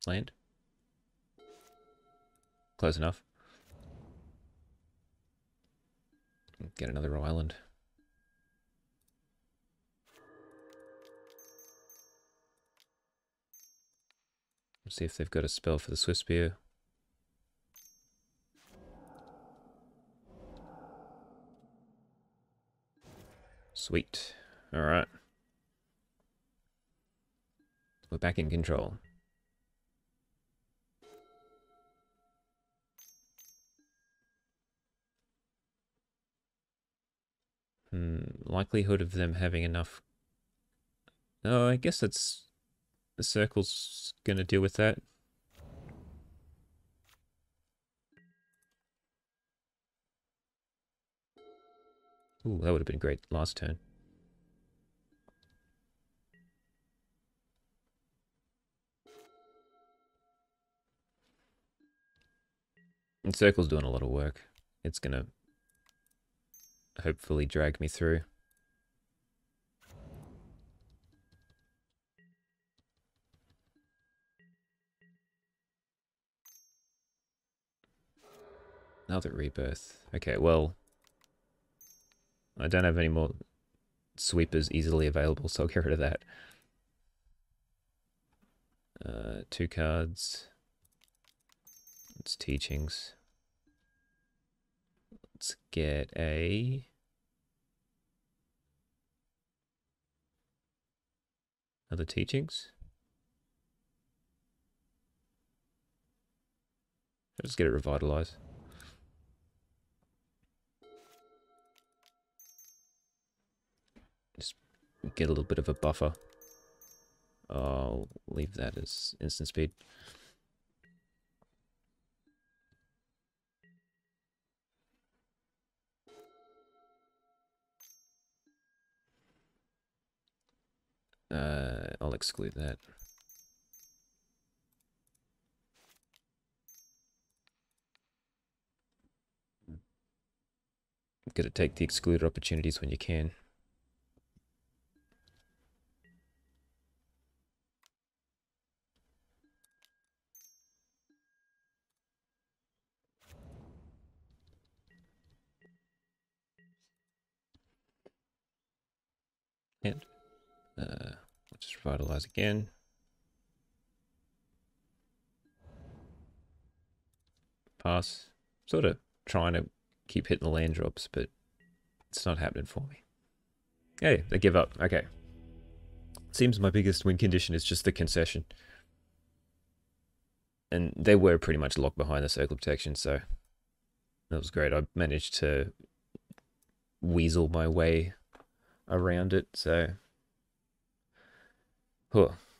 Land. Close enough. Get another island. Let's see if they've got a spell for the Swift Spear. Sweet. Alright. We're back in control. Likelihood of them having enough... Oh, I guess that's... The circle's gonna deal with that. Ooh, that would have been great last turn. And circle's doing a lot of work. It's gonna hopefully drag me through. Another rebirth. Okay, well, I don't have any more sweepers easily available, so I'll get rid of that. 2 cards. It's teachings. Let's get a... Other teachings? Let's get it revitalized. Just get a little bit of a buffer. I'll leave that as instant speed. I'll exclude that. Gotta take the excluded opportunities when you can. And I'll just revitalize again. Pass. Sort of trying to keep hitting the land drops, but it's not happening for me. Hey, they give up. Okay. Seems my biggest win condition is just the concession. And they were pretty much locked behind the circle protection, so that was great. I managed to weasel my way around it, so...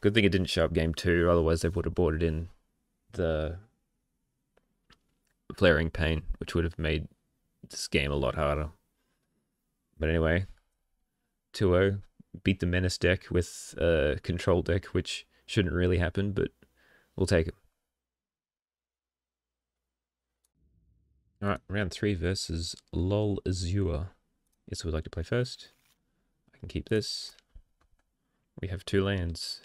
Good thing it didn't show up game 2, otherwise they would have brought it in the flaring pain, which would have made this game a lot harder. But anyway, 2-0, beat the Menace deck with a control deck, which shouldn't really happen, but we'll take it. Alright, round 3 versus LOL Azure. Yes, would like to play first. I can keep this. We have 2 lands,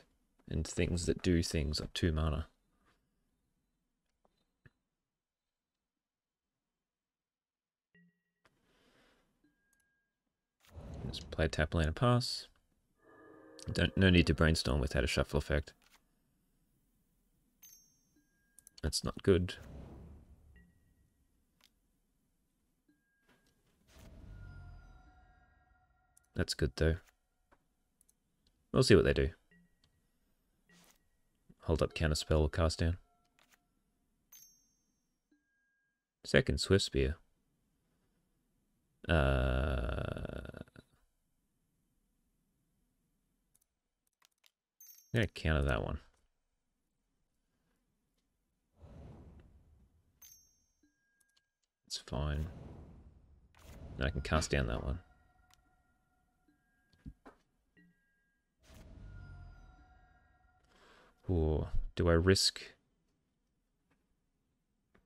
and things that do things are 2 mana. Just play a tap land and pass. No need to brainstorm without a shuffle effect. That's not good. That's good though. We'll see what they do. Hold up counterspell or cast down. Second Swift Spear. I'm gonna counter that one. It's fine. And I can cast down that one. Or do I risk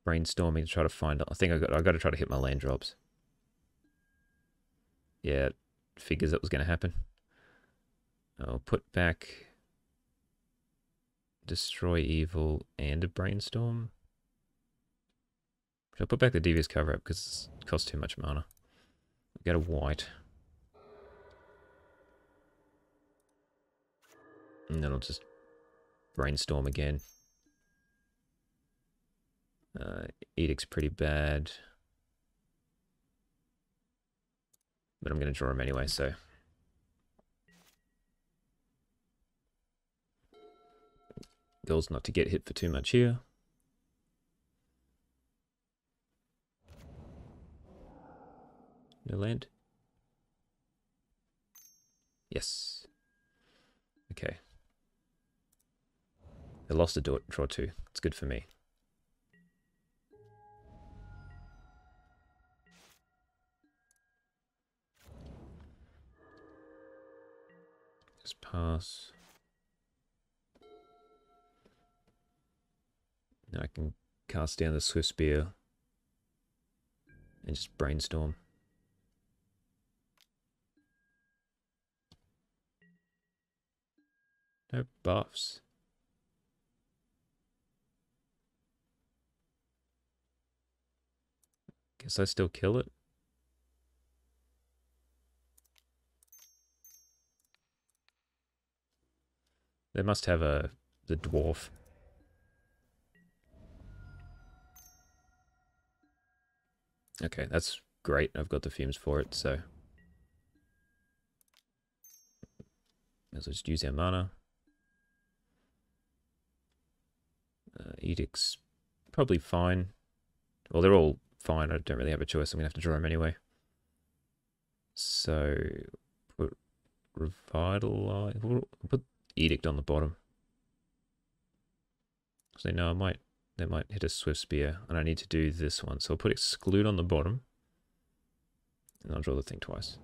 brainstorming to try to find? I think I got to try to hit my land drops. Yeah, figures that was going to happen. I'll put back Destroy Evil and a Brainstorm. I'll put back the Devious Cover Up because it costs too much mana. I'll get a white. And then I'll just Brainstorm again. Edict's pretty bad. But I'm going to draw him anyway, so. Goal's not to get hit for too much here. No land? Yes. Okay. They lost a draw 2. It's good for me. Just pass. Now I can cast down the Swift Spear and just Brainstorm. No buffs. Guess I still kill it. They must have the dwarf. Okay, that's great. I've got the fumes for it, so let's just use our mana. Edict's probably fine. Well, they're all fine. I don't really have a choice. I'm gonna have to draw them anyway. So put Revitalize. We'll put Edict on the bottom. So no, they might hit a Swift Spear, and I need to do this one. So I'll put Exclude on the bottom, and I'll draw the thing twice.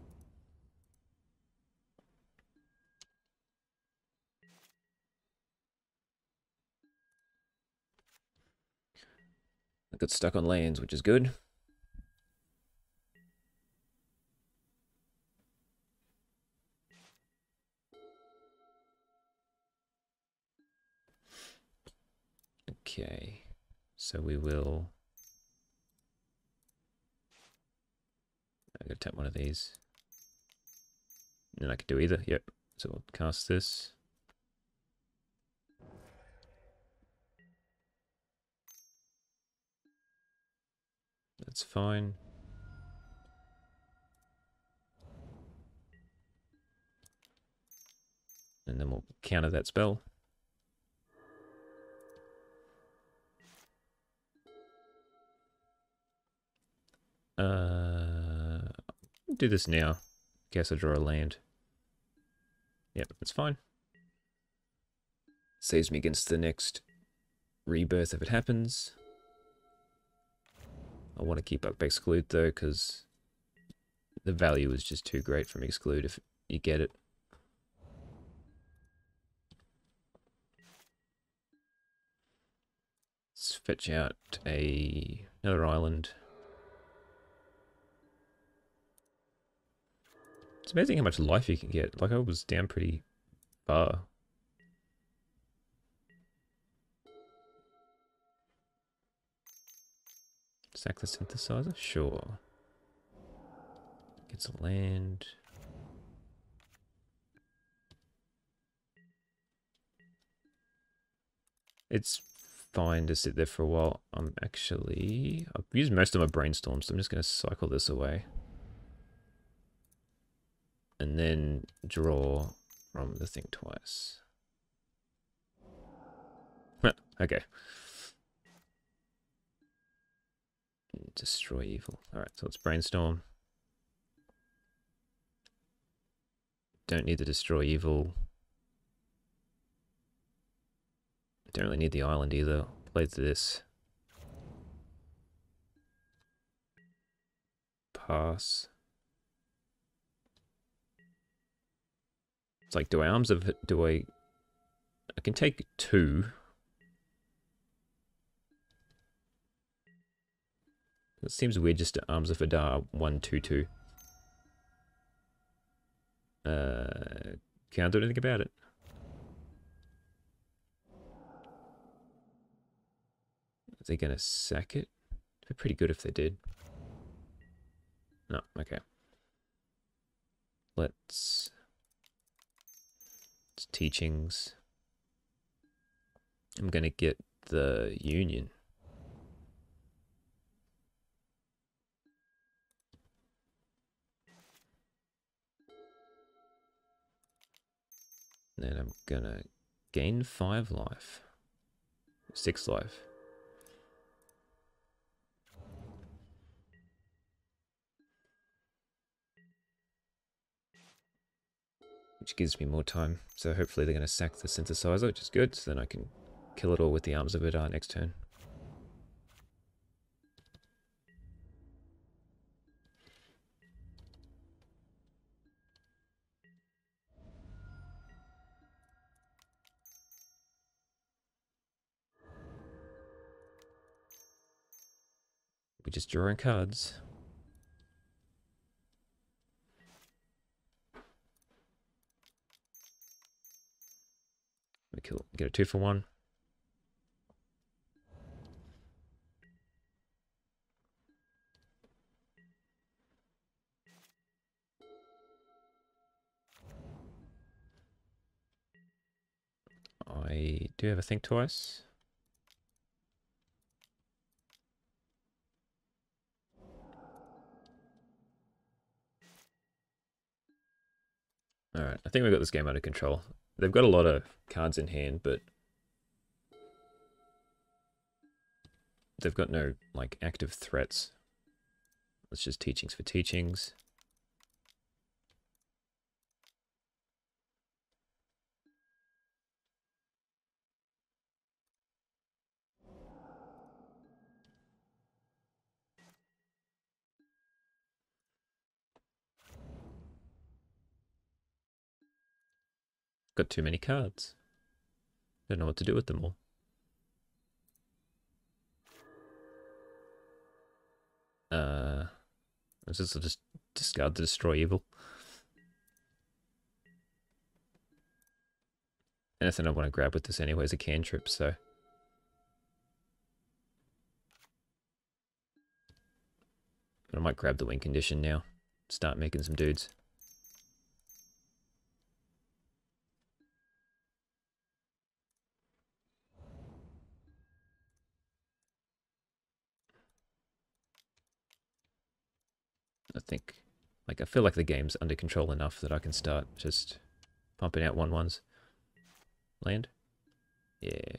I got stuck on lands, which is good. Okay, so we will. I'm gonna tap one of these. And then I could do either. Yep. So we'll cast this. That's fine. And then we'll counter that spell. Do this now. Guess I draw a land. Yep, that's fine. Saves me against the next rebirth if it happens. I want to keep up Exclude though, because the value is just too great from Exclude if you get it. Let's fetch out another island. It's amazing how much life you can get. Like, I was down pretty far. Sack the synthesizer? Sure. Get some land. It's fine to sit there for a while. I've used most of my brainstorm, so I'm just going to cycle this away. And then draw from the thing twice. Okay. Destroy evil. Alright, so let's brainstorm. Don't need to destroy evil. Don't really need the island either. Play this. Pass. It's like, I can take 2. It seems weird just to Arms of Hadar 1/2/2. Can't do anything about it. Are they gonna sack it? It'd be pretty good if they did. No, okay. It's teachings. I'm gonna get the union. Then I'm gonna gain 5 life. 6 life. Which gives me more time. So hopefully they're going to sack the synthesizer, which is good. So then I can kill it all with the Arms of Hadar next turn. We're just drawing cards. We get a 2 for 1. I do have a think twice. Alright, I think we got this game under control. They've got a lot of cards in hand, but they've got no, like, active threats. It's just teachings for teachings. Got too many cards. Don't know what to do with them all. I'll just discard to destroy evil. Anything I want to grab with this anyway is a cantrip, so. But I might grab the win condition now. Start making some dudes. I feel like the game's under control enough that I can start just pumping out 1/1s. Land? Yeah.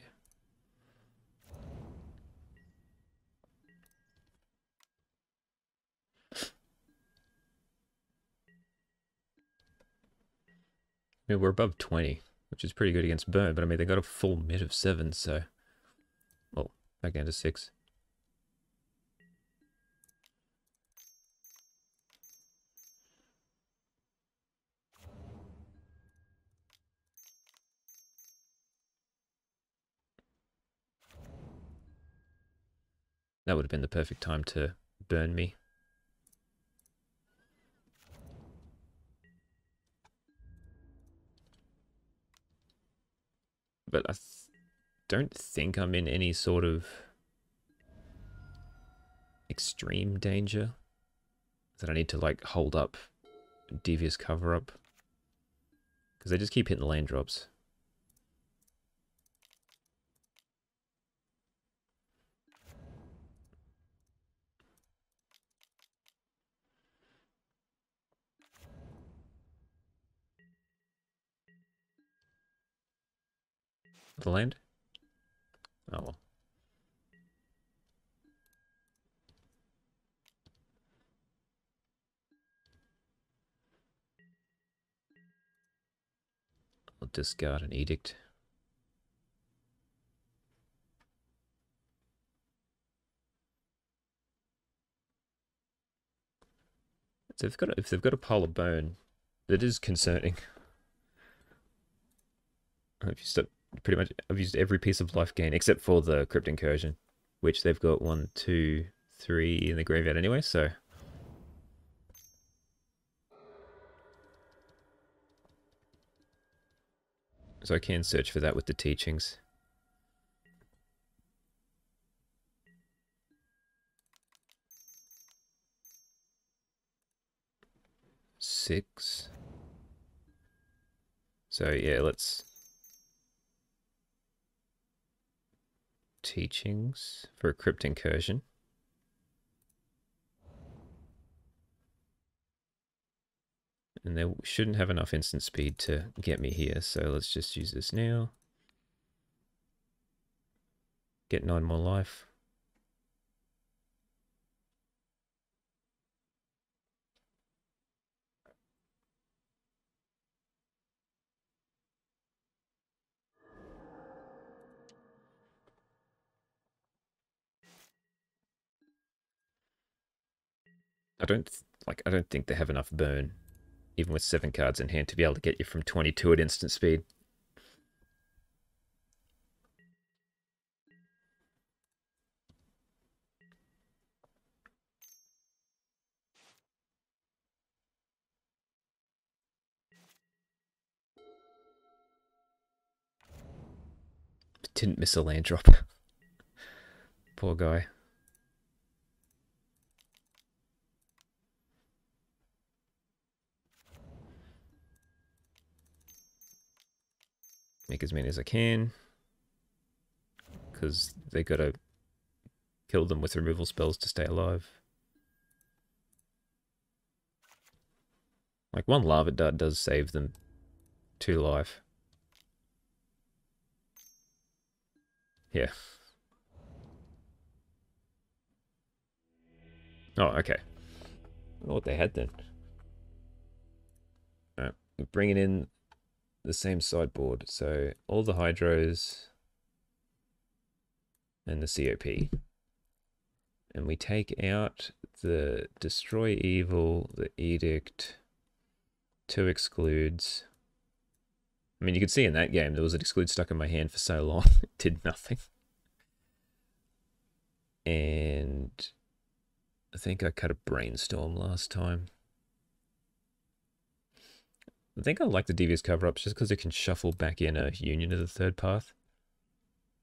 I mean, we're above 20, which is pretty good against Burn, but I mean, they got a full mid of 7, so. Well, back down to 6. That would have been the perfect time to burn me. but I don't think I'm in any sort of extreme danger that I need to like hold up devious cover up, because they just keep hitting land drops. The land? Oh well. I'll discard an edict. So if they've got a pile of bone, that is concerning. I've used up pretty much. I've used every piece of life gain except for the crypt incursion, which they've got 1, 2, 3 in the graveyard anyway. So I can search for that with the teachings. Six. So yeah, let's teachings for a crypt incursion. And they shouldn't have enough instant speed to get me here, so let's just use this now. Get 9 more life. I don't think they have enough burn, even with 7 cards in hand, to be able to get you from 22 at instant speed. Didn't miss a land drop. Poor guy. Make as many as I can, because they gotta kill them with removal spells to stay alive. Like, 1 lava dart does save them 2 life. Yeah. Oh, okay. I don't know what they had then. Alright, we're bringing in the same sideboard. So all the hydros and the COP. And we take out the Destroy Evil, the Edict, 2 excludes. I mean, you could see in that game, there was an exclude stuck in my hand for so long, it did nothing. And I think I cut a Brainstorm last time. I think I like the Devious cover-ups just because it can shuffle back in a Union of the Third Path,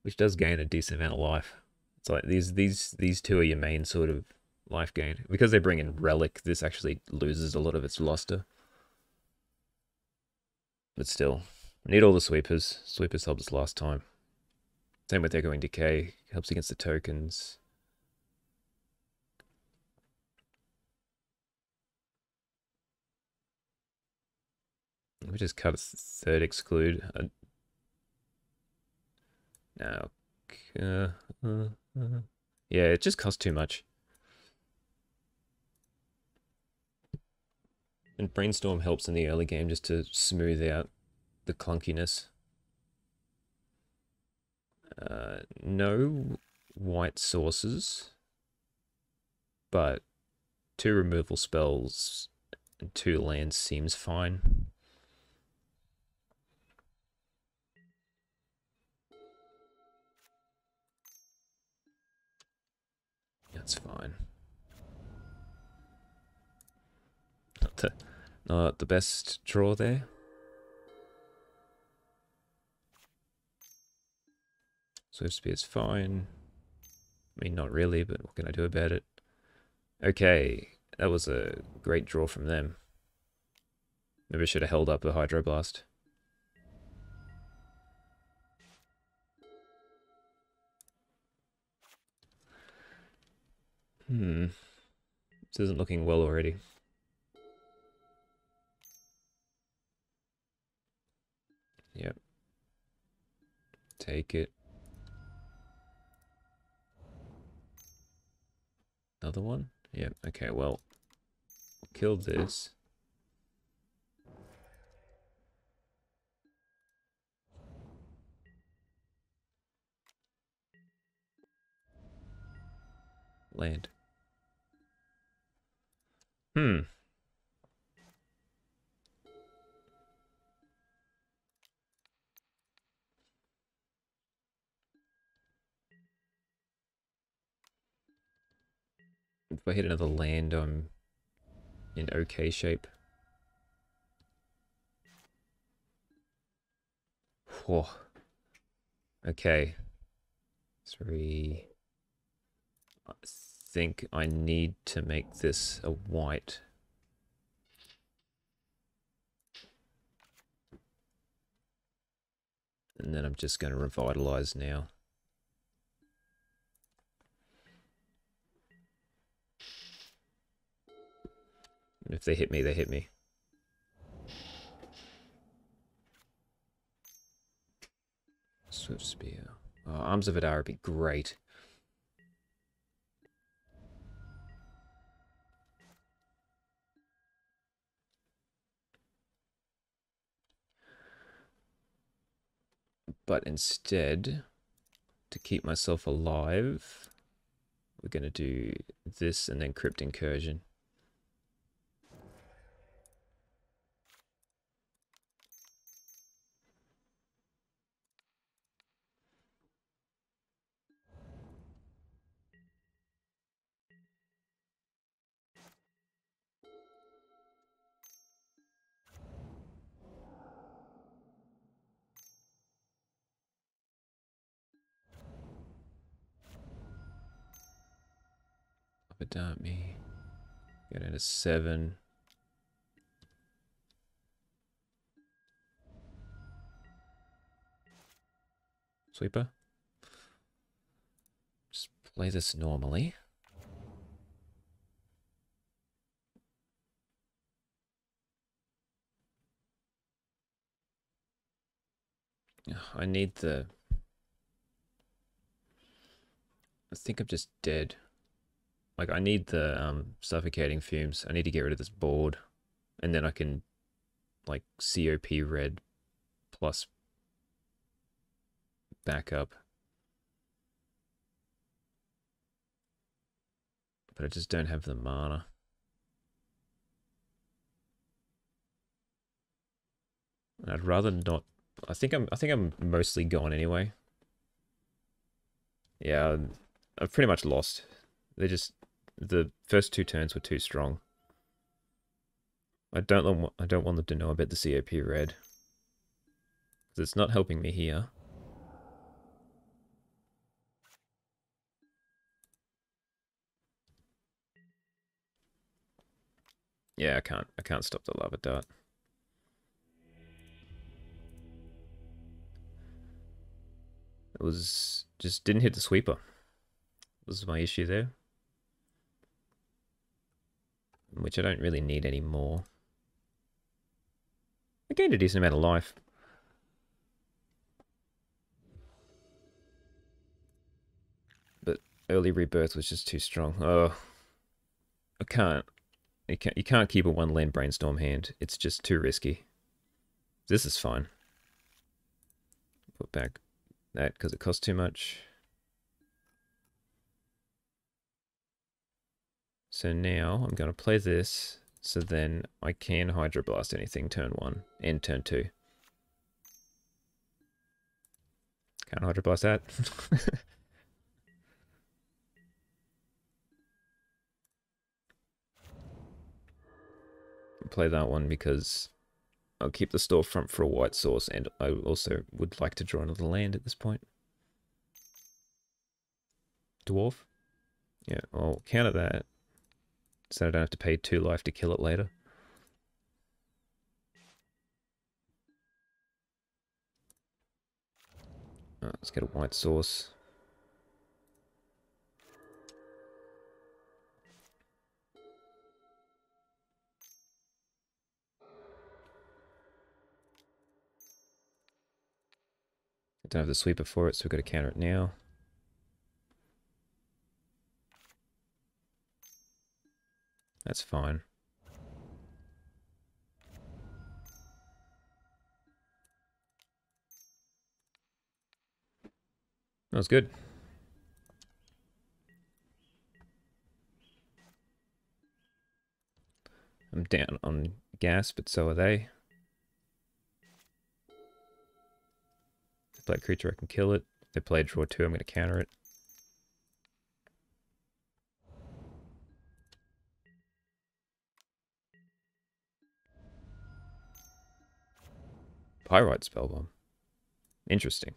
which does gain a decent amount of life. It's like these 2 are your main sort of life gain. Because they bring in Relic, this actually loses a lot of its luster. But still, I need all the sweepers. Sweepers helped us last time. Same with Echoing Decay, helps against the tokens. Let me just cut a 3rd exclude. Now, yeah, it just costs too much. And Brainstorm helps in the early game just to smooth out the clunkiness. No white sources, but 2 removal spells and 2 lands seems fine. That's fine. Not the best draw there. Swift speed is fine. I mean, not really, but what can I do about it? Okay, that was a great draw from them. Maybe I should have held up a Hydroblast. This isn't looking well already. Yep. Take it. Another one? Yep, okay, well. Killed this. Land. If I hit another land, I'm in okay shape. Whoa. Okay. 3. I think I need to make this a white. And then I'm just going to revitalize now. And if they hit me, they hit me. Swift Spear. Oh, Arms of Adara would be great. But instead, to keep myself alive, we're going to do this and then Crypt Incursion. Up me. Get into 7. Sweeper. Just play this normally. I need the... I think I'm just dead. Like, I need the suffocating fumes. I need to get rid of this board. And then I can, like, COP red plus backup. But I just don't have the mana. I'd rather not... I think I'm mostly gone anyway. Yeah, I've pretty much lost. The first 2 turns were too strong. I don't want them to know about the COP red. Because it's not helping me here. Yeah, I can't stop the lava dart. It was just didn't hit the sweeper. Was my issue there. Which I don't really need anymore. I gained a decent amount of life. But early rebirth was just too strong. Oh, I can't. You can't keep a 1-land brainstorm hand. It's just too risky. This is fine. Put back that because it costs too much. So now I'm going to play this, so then I can Hydroblast anything turn 1 and turn 2. Can't Hydroblast that. Play that one because I'll keep the storefront for a white source, and I also would like to draw another land at this point. dwarf. Yeah, I'll counter that, so I don't have to pay 2 life to kill it later. Let's get a white sauce. I don't have the sweeper for it, so we've got to counter it now. That's fine. That was good. I'm down on gas, but so are they. If they play a creature, I can kill it. If they play draw 2, I'm going to counter it. Pyrite Spellbomb. Interesting.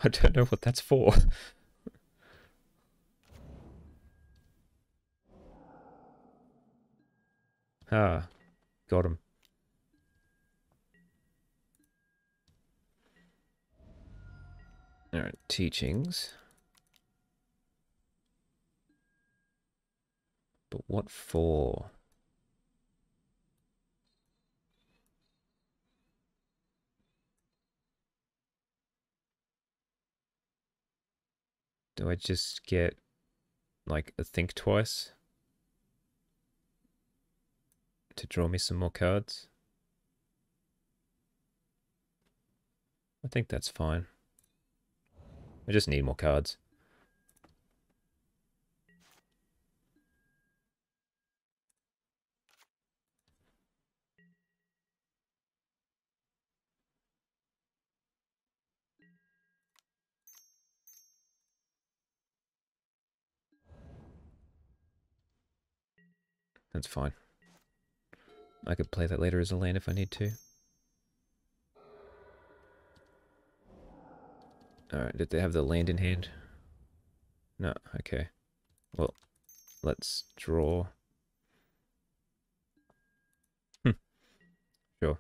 I don't know what that's for. Ah, got him. Alright, teachings. But what for? Do I just get, like, a think twice? To draw me some more cards? I think that's fine. I just need more cards. That's fine. I could play that later as a land if I need to. Alright, did they have the land in hand? No, okay. Well, let's draw. Sure.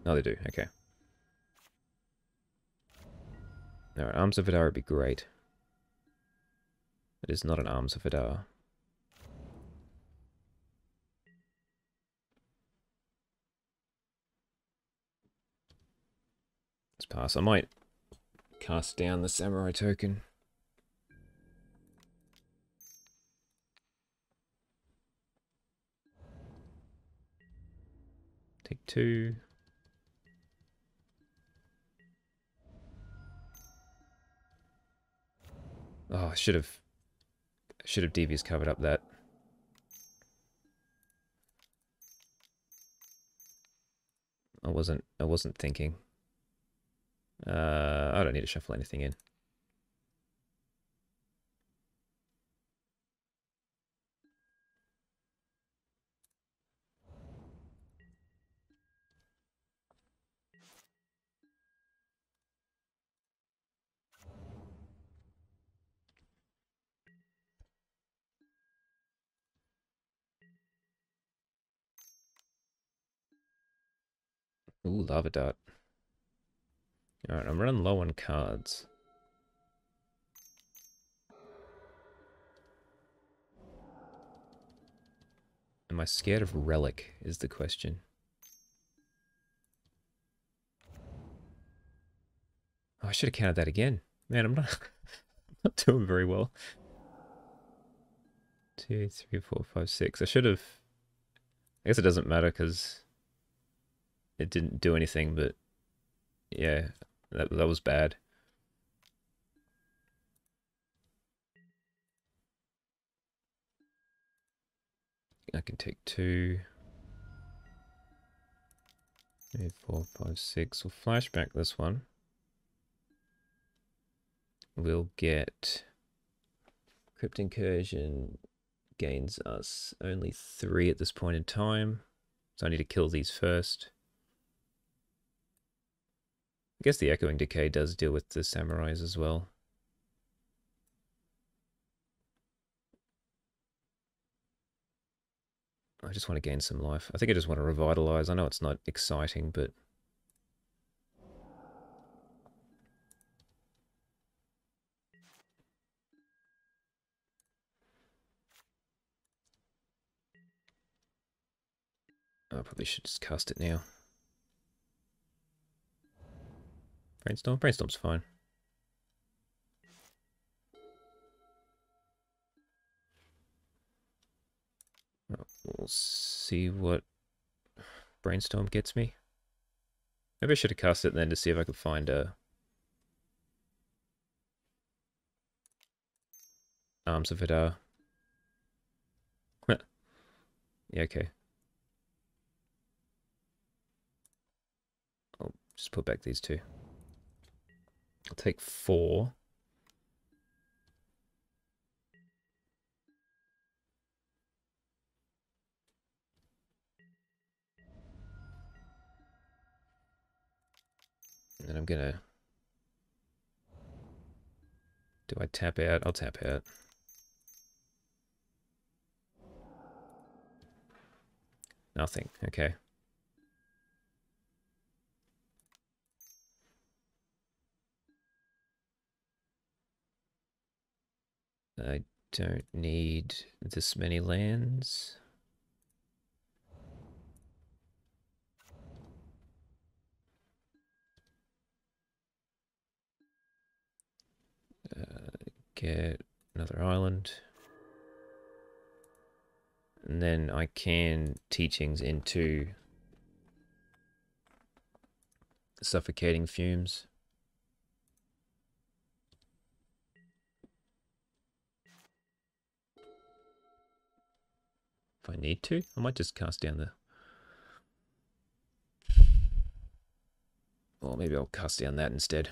Oh, they do, okay. Alright, Arms of Vidar would be great. It is not an Arms of Vidar. Let's pass. I might cast down the Samurai token. Take 2. Oh, I should have devious covered up that. I wasn't thinking. I don't need to shuffle anything in. Ooh, Lava Dart. Alright, I'm running low on cards. Am I scared of Relic, is the question. Oh, I should have counted that again. Man, I'm not, not doing very well. 2, 3, 4, 5, 6. I should have... I guess it doesn't matter because it didn't do anything, but yeah, that was bad. I can take 2, 3, 4, 5, 6. We'll flashback this one. We'll get Crypt Incursion gains us only 3 at this point in time. So I need to kill these first. I guess the Echoing Decay does deal with the samurais as well. I just want to gain some life. I think I just want to revitalize. I know it's not exciting, but... I probably should just cast it now. Brainstorm? Brainstorm's fine. We'll see what Brainstorm gets me. Maybe I should have cast it then to see if I could find Arms of Vidar. Yeah, okay. I'll just put back these 2. I'll take 4. And then I'm gonna... Do I tap out? I'll tap out. Nothing. Okay. I don't need this many lands. Get another island. And then I can Teachings into Suffocating Fumes. If I need to, I might just cast down the... Or maybe I'll cast down that instead.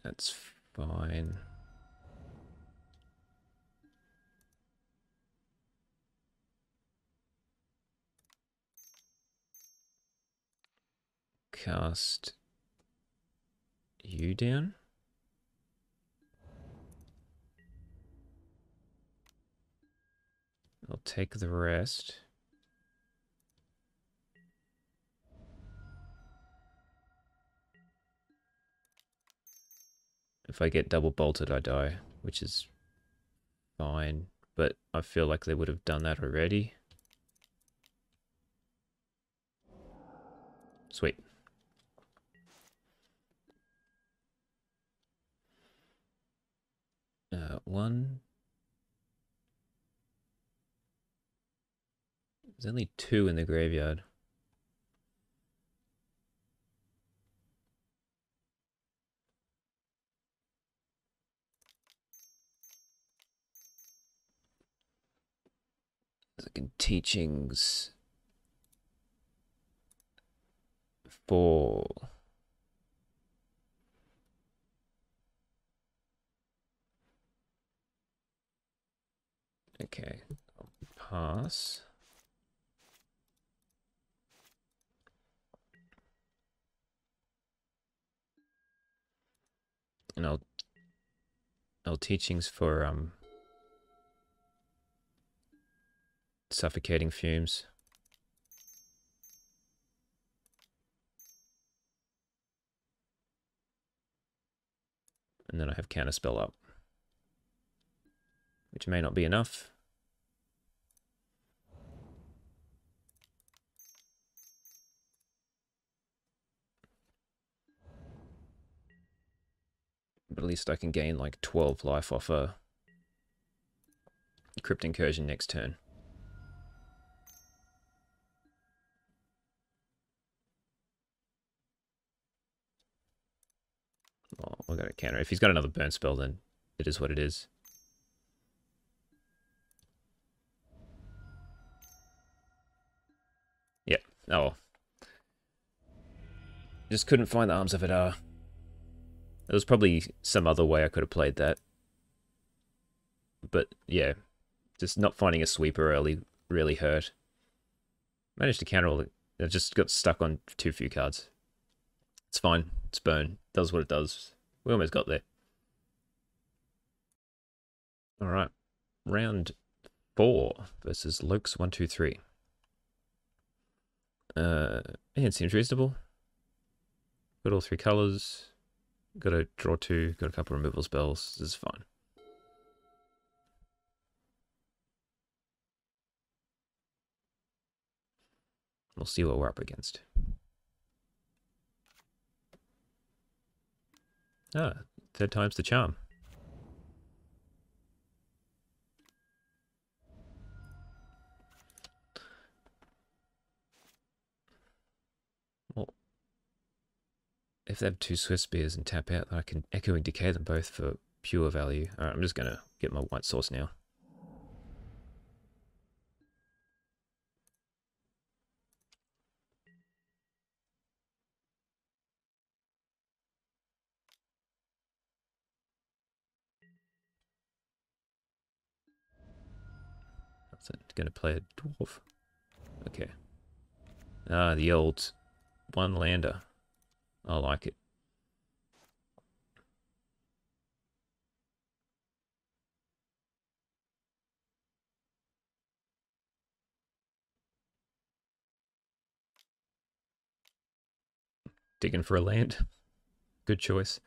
That's fine. Cast you down. I'll take the rest. If I get double bolted, I die, which is fine, but I feel like they would have done that already. Sweet. One. There's only 2 in the graveyard. Second Teachings for okay, I'll pass. And I'll Teachings for Suffocating Fumes. And then I have Counterspell up, which may not be enough. But at least I can gain like 12 life off a Crypt Incursion next turn. Oh, I got a counter. If he's got another burn spell, then it is what it is. Yep. Oh, Just couldn't find the Arms of Hadar. There was probably some other way I could have played that. But yeah, just not finding a sweeper early really hurt. Managed to counter all the... I just got stuck on too few cards. It's fine. It's burn. Does what it does. We almost got there. Alright. Round 4 versus Lokes 1, 2, 3. It seems reasonable. Got all 3 colours. Got a draw 2. Got a couple of removal spells. This is fine. We'll see what we're up against. Ah, third time's the charm. Well, if they have 2 Swift Spears and tap out, I can Echoing Decay them both for pure value. Alright, I'm just going to get my white source now. That's it. Going to play a dwarf. Okay. Ah, the old one lander. I like it. Digging for a land. Good choice.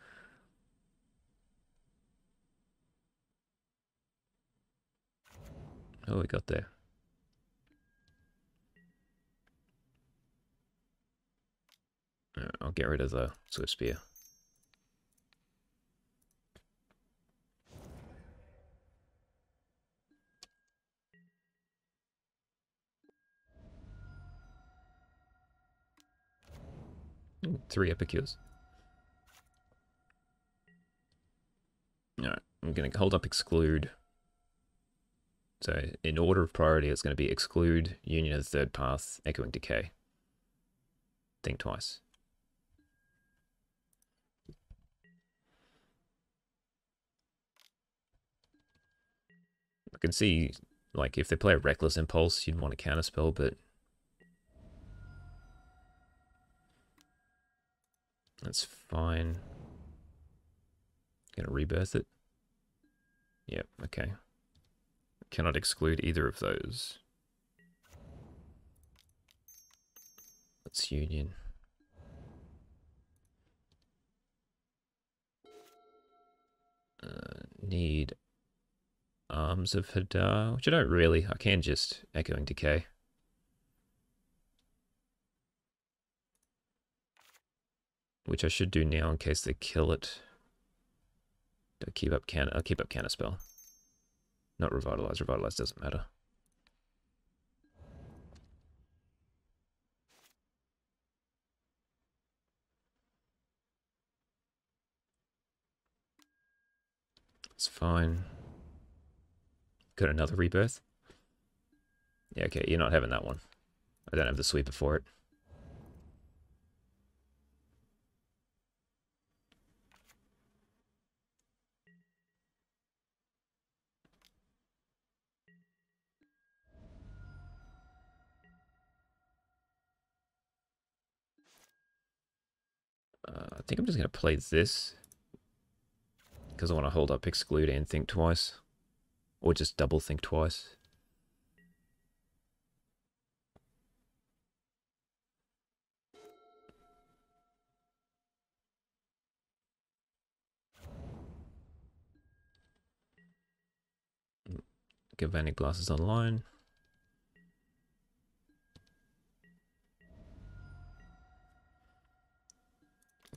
Oh, we got there. I'll get rid of the Swift Spear. Ooh, 3 Epicures. Alright, I'm going to hold up Exclude. So, in order of priority, it's going to be Exclude, Union of the Third Path, Echoing Decay. Think twice. I can see, like, if they play a Reckless Impulse, you'd want to counterspell, but that's fine. Gonna rebirth it. Yep, okay. Cannot exclude either of those. Let's Union. Need Arms of Hadar, which I don't really. I can just Echoing Decay. Which I should do now in case they kill it. I'll keep up Counterspell. Not Revitalize. Revitalize doesn't matter. It's fine. Got another Rebirth? Yeah, okay, you're not having that one. I don't have the sweeper for it. I think I'm just going to play this. Because I want to hold up Exclude and Think Twice. Or just double Think Twice. Galvanic Blast is online.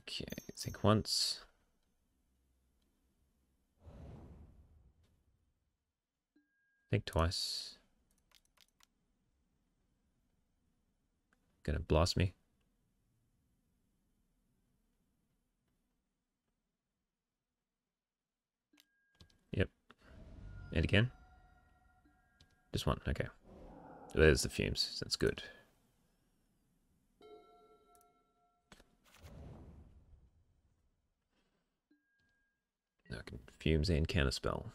Okay, think once. Think twice. Gonna blast me. Yep. And again. Just one, okay. There's the fumes, that's good. Fucking fumes and counterspell.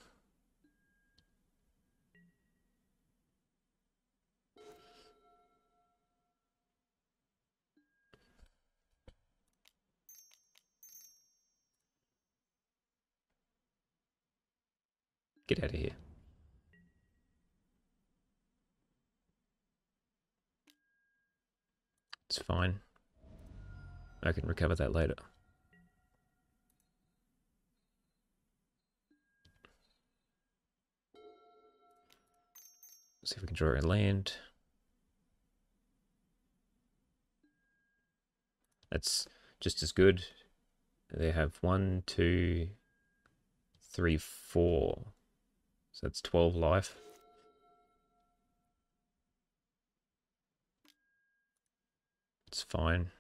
Get out of here. It's fine. I can recover that later. See if we can draw a land. That's just as good. They have 1, 2, 3, 4. So that's 12 life. It's fine.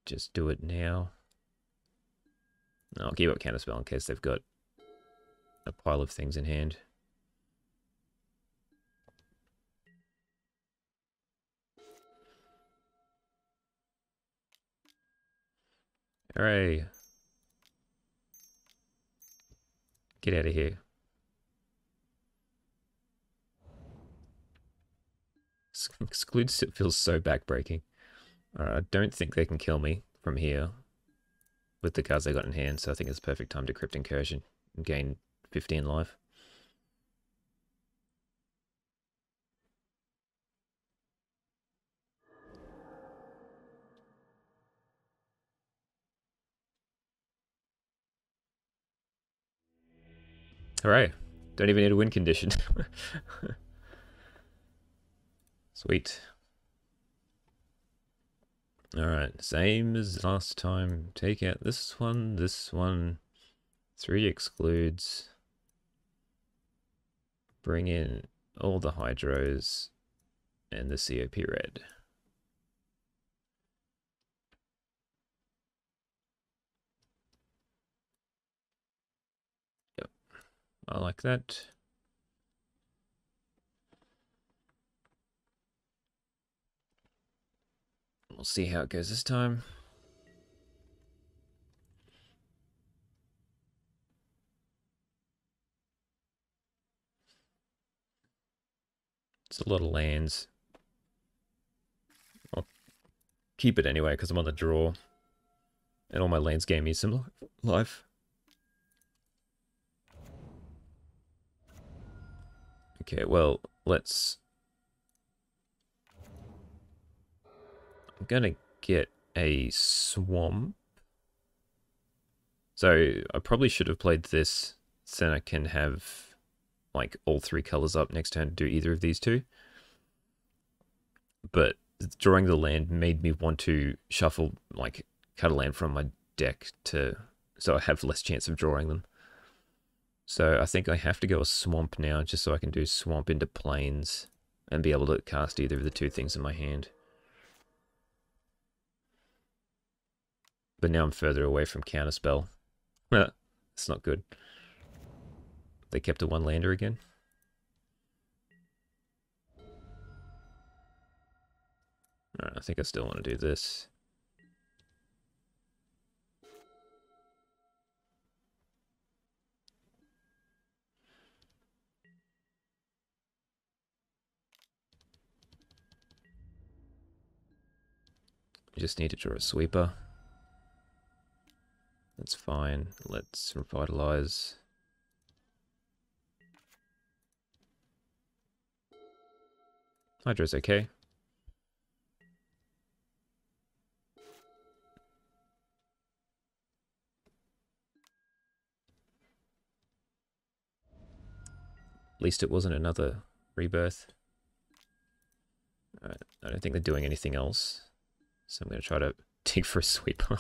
Just do it now. I'll keep up counterspell in case they've got a pile of things in hand. Hooray. Get out of here. Exclude feels so backbreaking. Alright, I don't think they can kill me from here with the cards they got in hand, so I think it's the perfect time to Crypt Incursion and gain 15 life. Hooray. Don't even need a win condition. Sweet. Alright, same as last time. Take out this one, this one. 3 excludes. Bring in all the hydros and the COP red. Yep, I like that. We'll see how it goes this time. It's a lot of lands. I'll keep it anyway because I'm on the draw. And all my lands gave me some life. Okay, well, let's... I'm gonna get a swamp. So I probably should have played this so then I can have like all 3 colors up next turn to do either of these 2. But drawing the land made me want to shuffle, like cut a land from my deck to so I have less chance of drawing them. So I think I have to go a swamp now just so I can do swamp into plains and be able to cast either of the 2 things in my hand. But now I'm further away from counterspell. It's not good. They kept a 1-lander again. Alright, I think I still want to do this. I just need to draw a sweeper. That's fine. Let's revitalize. Hydra's okay. At least it wasn't another rebirth. Alright, I don't think they're doing anything else. So I'm going to try to dig for a sweeper.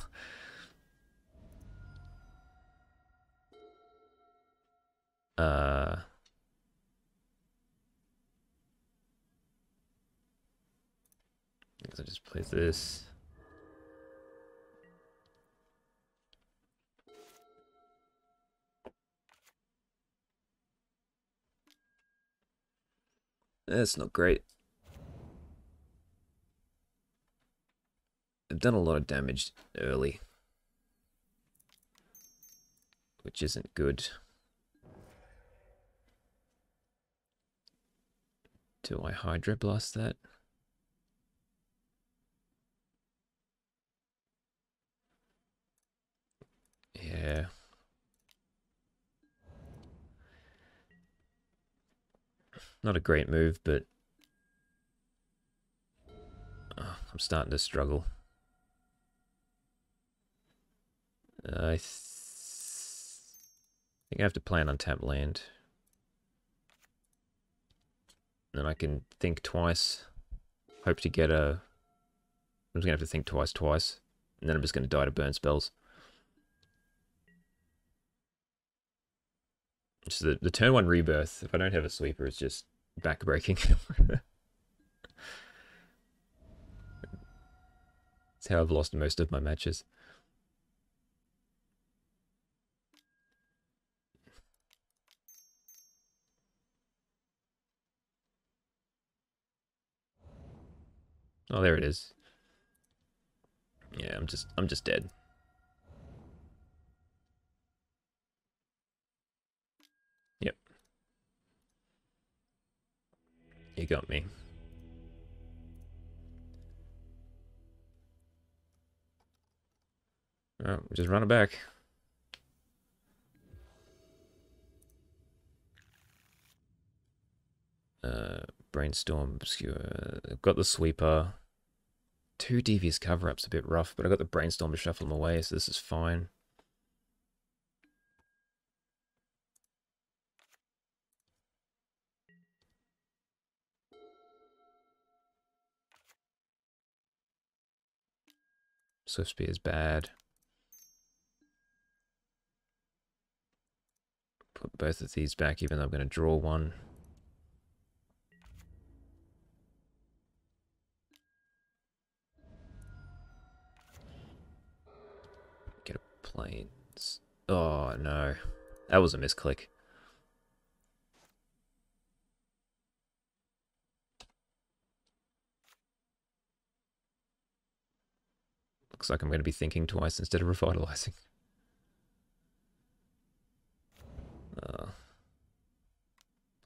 I guess I just play this. That's not great. I've done a lot of damage early, which isn't good. Do I Hydro Blast that? Yeah. Not a great move, but I'm starting to struggle. I think I have to play an untapped land. Then I can think twice. Hope to get a... I'm just going to have to think twice. And then I'm just going to die to burn spells. Just the turn 1 rebirth, if I don't have a sweeper, it's just backbreaking. That's how I've lost most of my matches. Oh, there it is. Yeah, I'm just dead. Yep. You got me. Oh, just run it back. Brainstorm, Obscure. I've got the sweeper. 2 devious cover-ups a bit rough, but I got the brainstorm to shuffle them away, so this is fine. Swift Spear is bad. Put both of these back, even though I'm going to draw one. Get a planes. Oh, no. That was a misclick. Looks like I'm going to be thinking twice instead of revitalizing.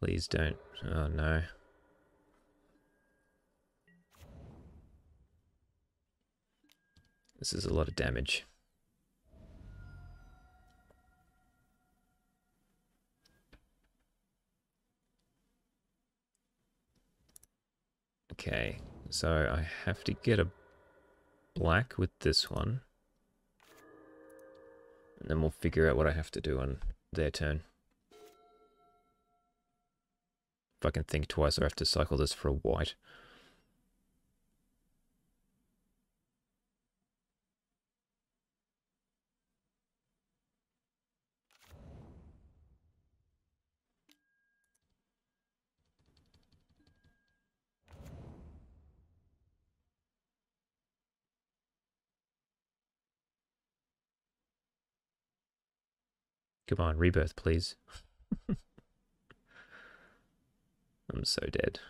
Please don't. Oh, no. This is a lot of damage. Okay, so I have to get a black with this one. And then we'll figure out what I have to do on their turn. If I can think twice, I have to cycle this for a white. Come on, rebirth, please. I'm so dead.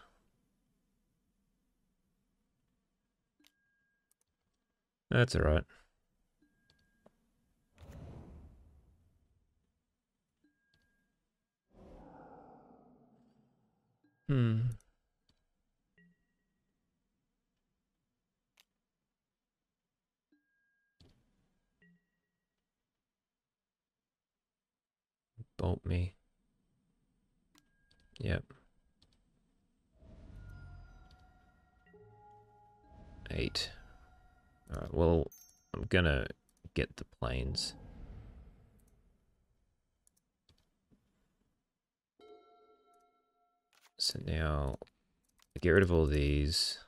That's alright. Bolt me. Yep. 8. Alright, well, I'm gonna get the planes. So now, get rid of all these.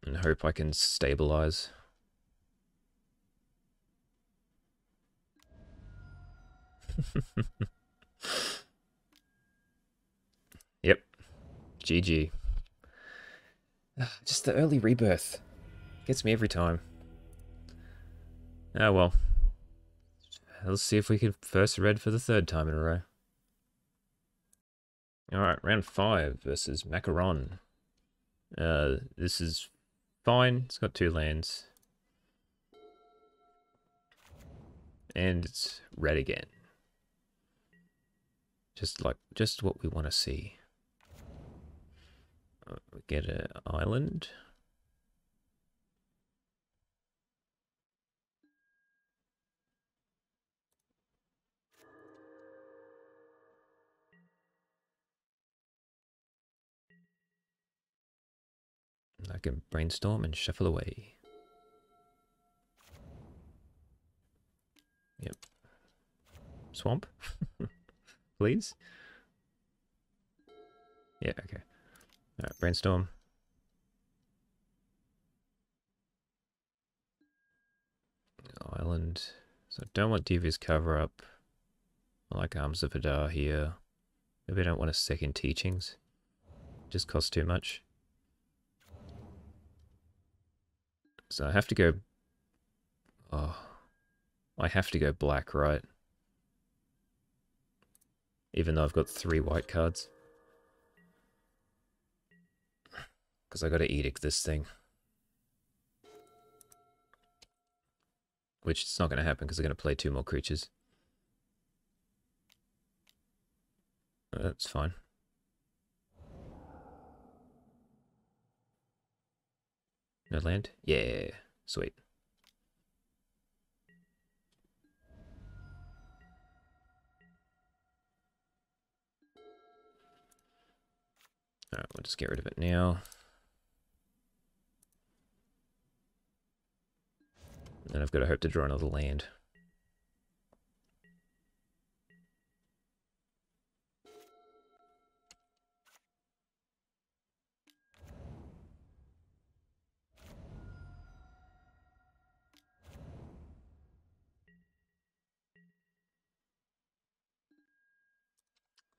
And hope I can stabilize. Yep. GG. Just the early rebirth. Gets me every time. Oh well. Let's see if we can first red for the 3rd time in a row. Alright, round 5 versus Macaron. This is fine. It's got 2 lands. And it's red again. Just what we want to see. We get an island. I can brainstorm and shuffle away. Yep. Swamp? Please? Yeah, okay. Alright, brainstorm. Island. So I don't want Devious Cover Up. I like Arms of Hadar here. Maybe I don't want a second Teachings. Just costs too much. So I have to go... Oh. I have to go black, right? Even though I've got 3 white cards. Because I got to Edict this thing. Which it's not going to happen because they're going to play 2 more creatures. That's fine. No land? Yeah. Sweet. Alright, we'll just get rid of it now. And I've got to hope to draw another land.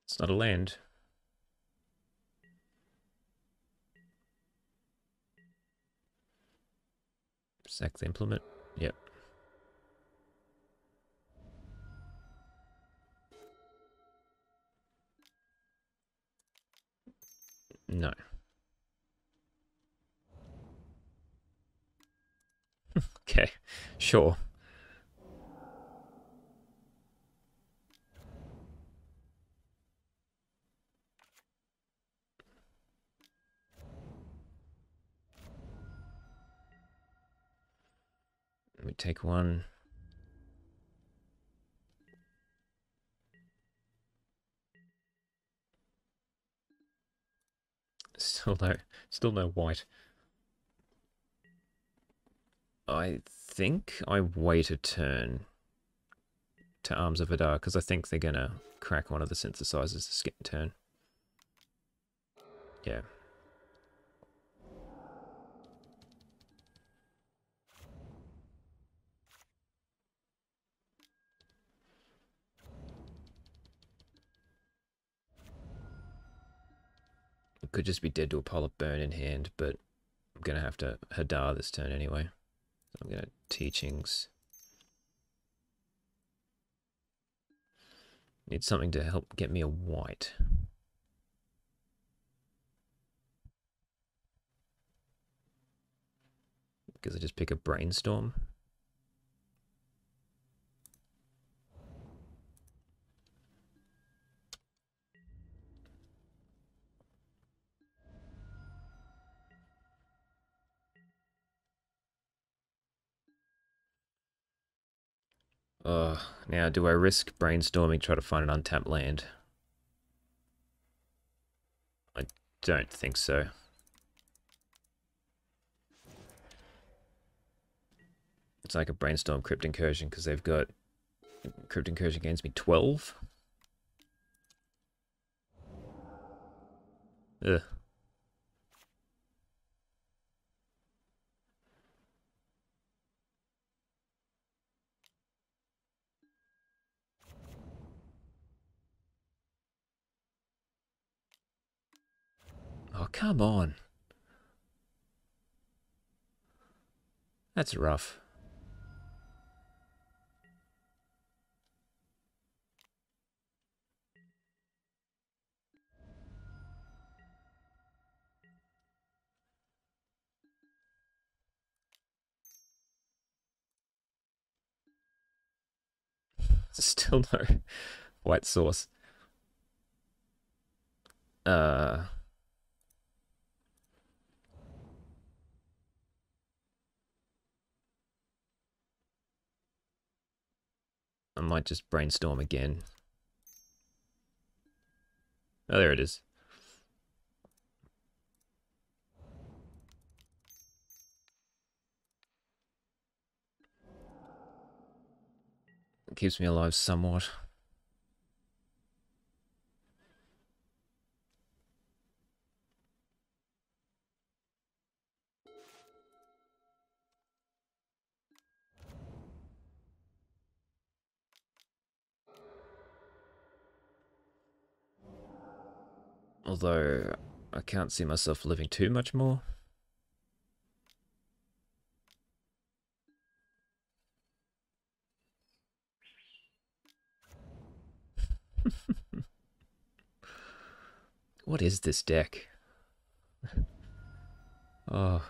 It's not a land. Sack the implement. Yep. No. Okay. Sure. Let me take one. Still no white. I think I wait a turn to Arms of Hadar because I think they're gonna crack one of the synthesizers to skip a turn. Yeah. It could just be dead to a pile of burn in hand, but I'm gonna have to Hadar this turn anyway. I'm gonna Teachings. Need something to help get me a white. Because I just pick a Brainstorm. Now do I risk brainstorming, try to find an untapped land? I don't think so. It's like a brainstorm Crypt Incursion because they've got Crypt Incursion gains me 12. Ugh. Oh, come on. That's rough. Still no white sauce. Uh, I might just brainstorm again. Oh, there it is. It keeps me alive somewhat. Although, I can't see myself living too much more. What is this deck? Oh,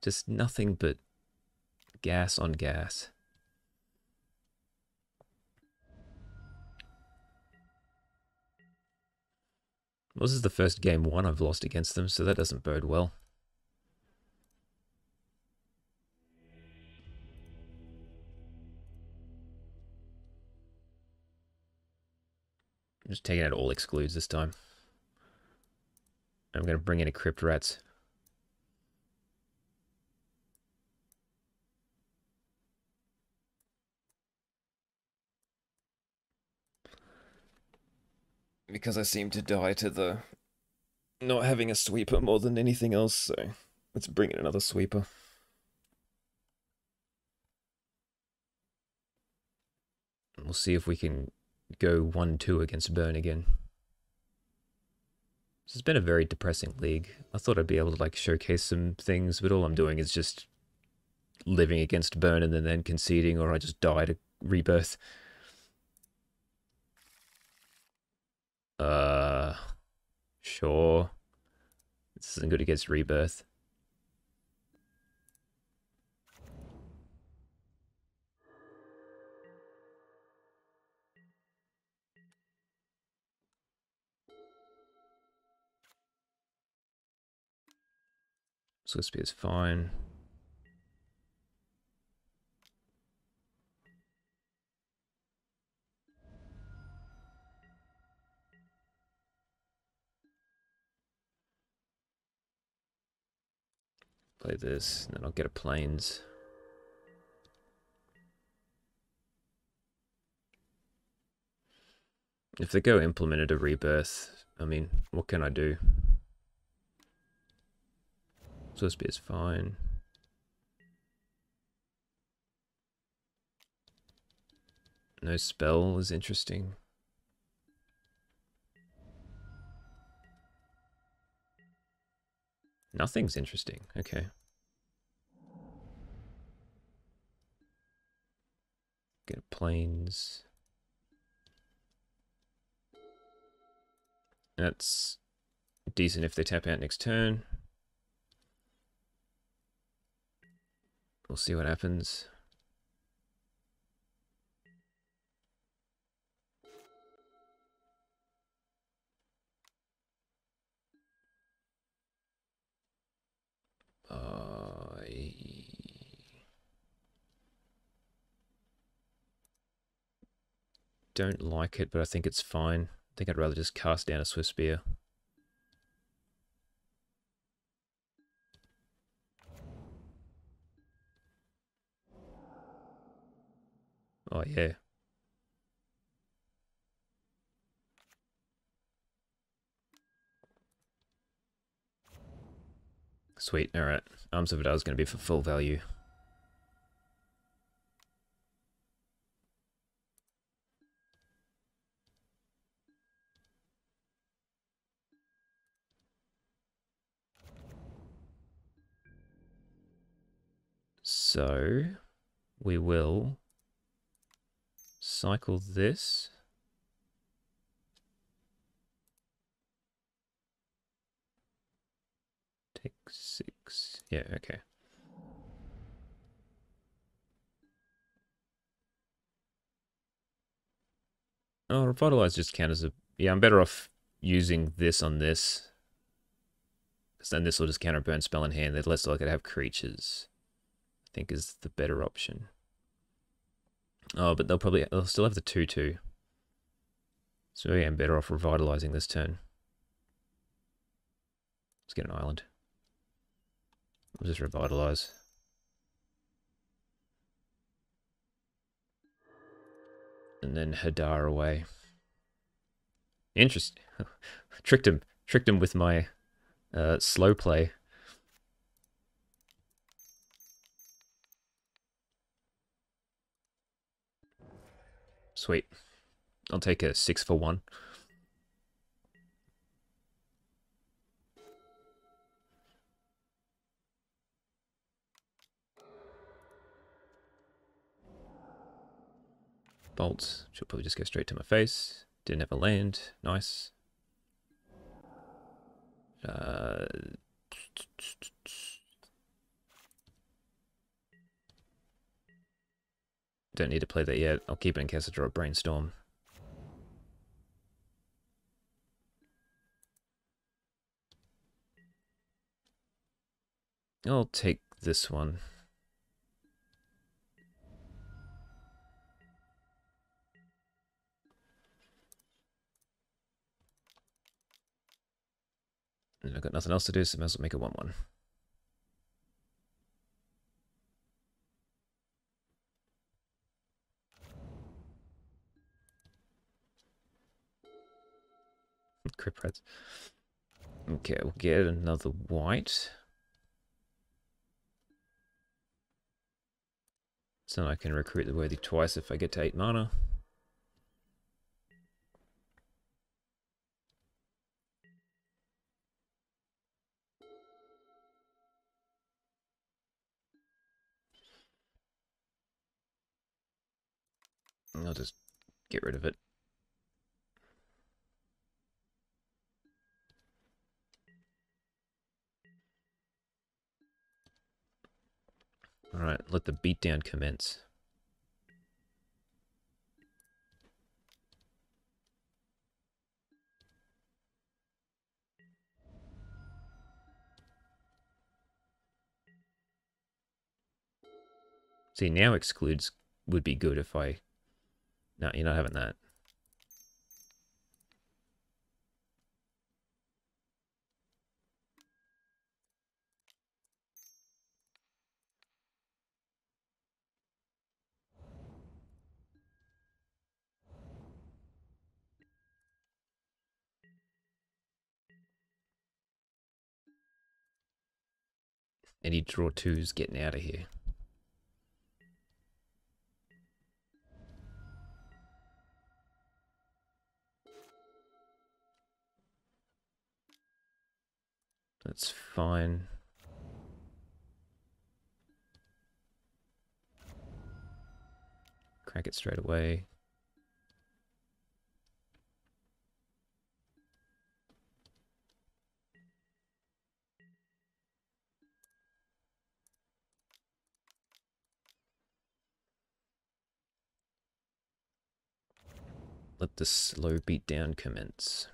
just nothing but gas on gas. Well, this is the first game one I've lost against them, so that doesn't bode well. I'm just taking out all excludes this time. I'm going to bring in a Crypt Rats. Because I seem to die to the not having a sweeper more than anything else, so let's bring in another sweeper. We'll see if we can go 1-2 against Burn again. This has been a very depressing league. I thought I'd be able to like showcase some things, but all I'm doing is just living against Burn and then conceding, or I just die to Rebirth. Sure. This isn't good against Rebirth. Swift is fine. Play this, and then I'll get a Plains. If they go implemented a Rebirth, I mean, what can I do? Swift is fine. No spell is interesting. Nothing's interesting. Okay. Get Plains. That's decent if they tap out next turn. We'll see what happens. I don't like it, but I think it's fine. I think I'd rather just cast down a Swift Spear. Oh, yeah. Sweet, alright. Arms of Vidal is going to be for full value. So, we will cycle this. Take 6. Yeah, okay. Oh, Revitalize just counters a... Yeah, I'm better off using this on this. Because then this will just counter a burn spell in hand. They're less likely to have creatures. I think is the better option. Oh, but they'll still have the 2/2. So yeah, I'm better off revitalizing this turn. Let's get an island. We'll just revitalize. And then Hadar away. Interesting. Tricked him with my slow play. Sweet. I'll take a 6 for 1. Bolts. She'll probably just go straight to my face. Didn't have a land. Nice. Don't need to play that yet. I'll keep it in case I draw a brainstorm. I'll take this one. And I've got nothing else to do, so I might as well make it 1/1. Crypt Reds. Okay, we'll get another white. So I can recruit the worthy twice if I get to 8 mana. I'll just get rid of it. Alright, let the beatdown commence. See, now excludes would be good if I... No, you're not having that. Any draw 2's getting out of here. That's fine. Crack it straight away. Let the slow beatdown commence.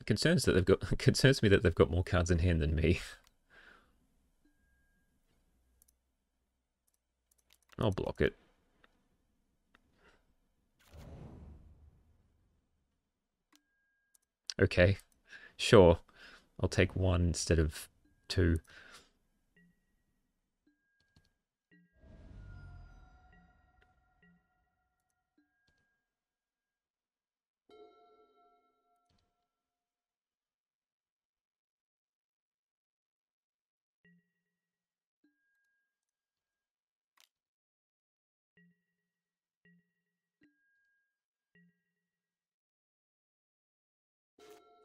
Concerns me that they've got more cards in hand than me. I'll block it. Okay, sure. I'll take 1 instead of 2.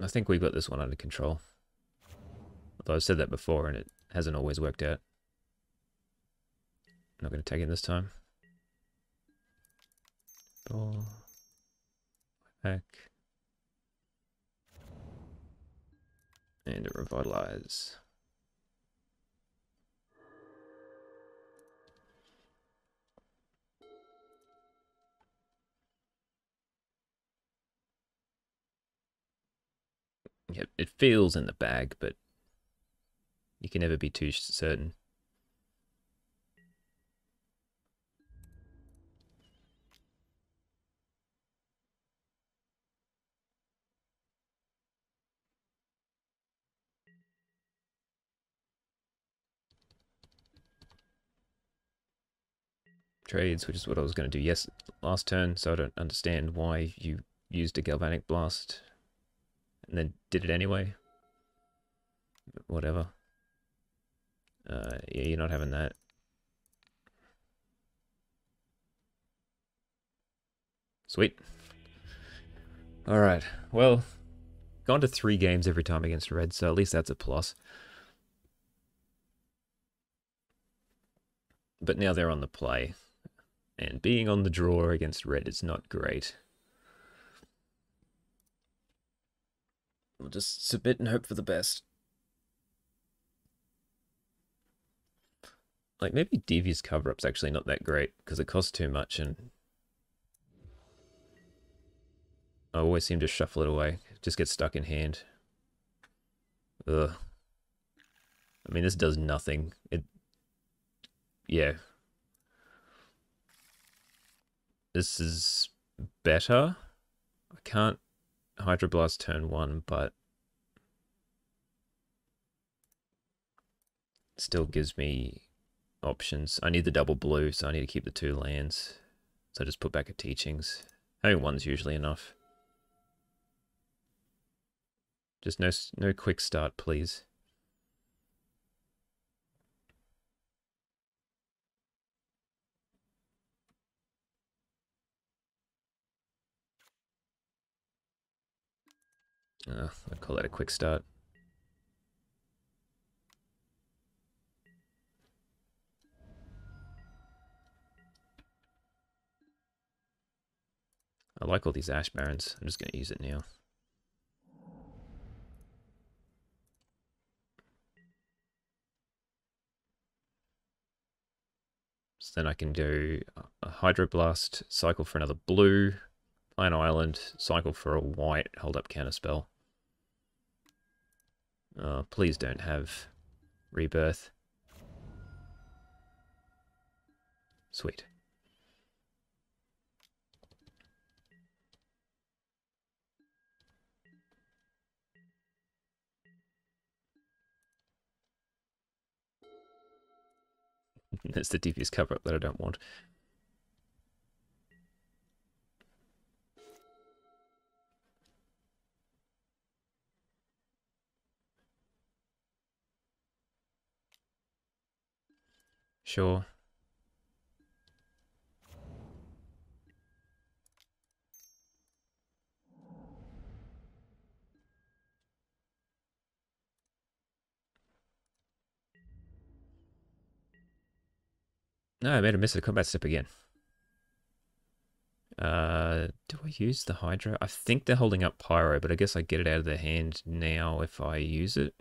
I think we've got this one under control. Although I've said that before and it hasn't always worked out. Not going to take it this time. Ball. Back. And a revitalize. Yep, it feels in the bag, but you can never be too certain. Trades, which is what I was going to do last turn, so I don't understand why you used a Galvanic Blast and then did it anyway. But whatever. Yeah, you're not having that. Sweet. Alright, well, gone to 3 games every time against Red, so at least that's a plus. But now they're on the play. And being on the draw against Red is not great. We'll just submit and hope for the best. Like, maybe Devious Cover-Up's actually not that great, because it costs too much, and I always seem to shuffle it away. It just gets stuck in hand. Ugh. I mean, this does nothing. Yeah. This is better. I can't Hydroblast turn 1, but it still gives me options. I need the double blue, so I need to keep the 2 lands. So I just put back a Teachings. Having 1's usually enough. Just no quick start, please. I'd call that a quick start. I like all these Ash Barrens. I'm just going to use it now. So then I can do a Hydroblast, cycle for another blue, play an island, cycle for a white, hold up counterspell. Please don't have Rebirth. Sweet. That's the Devious Cover-Up that I don't want. Sure. No, I made a miss at a combat step again. Do I use the Hydra? I think they're holding up Pyro, but I guess I get it out of their hand now if I use it.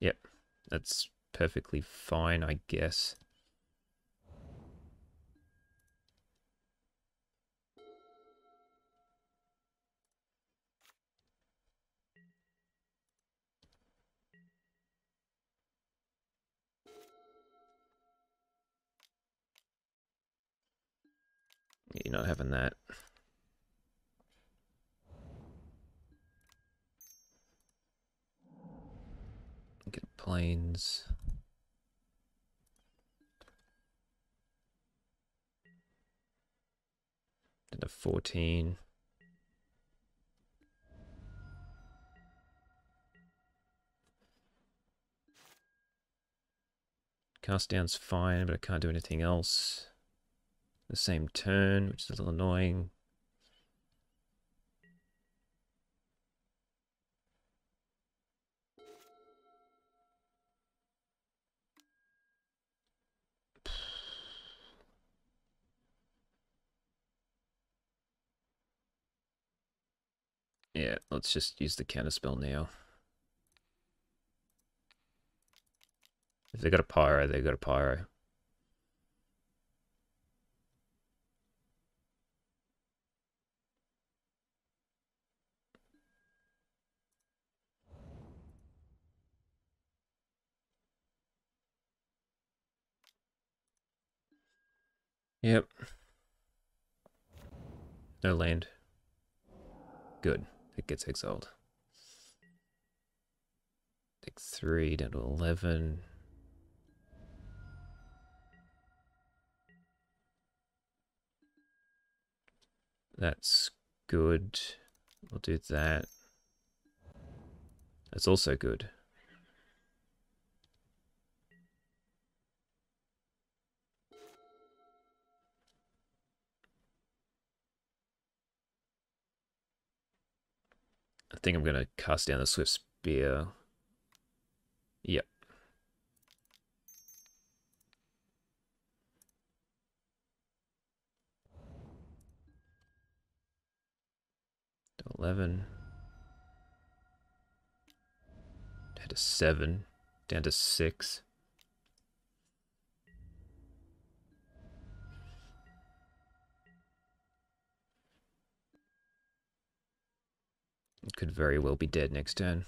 Yep, that's perfectly fine, I guess. You're not having that. Get planes. And a 14. Cast down's fine, but I can't do anything else. The same turn, which is a little annoying. Yeah, let's just use the counterspell now. If they got a pyro, they got a pyro. Yep. No land. Good. It gets exiled. Take 3 down to 11. That's good. We'll do that. That's also good. I think I'm going to cast down the Swift Spear. Yep. To 11. Down to 7. Down to 6. It could very well be dead next turn.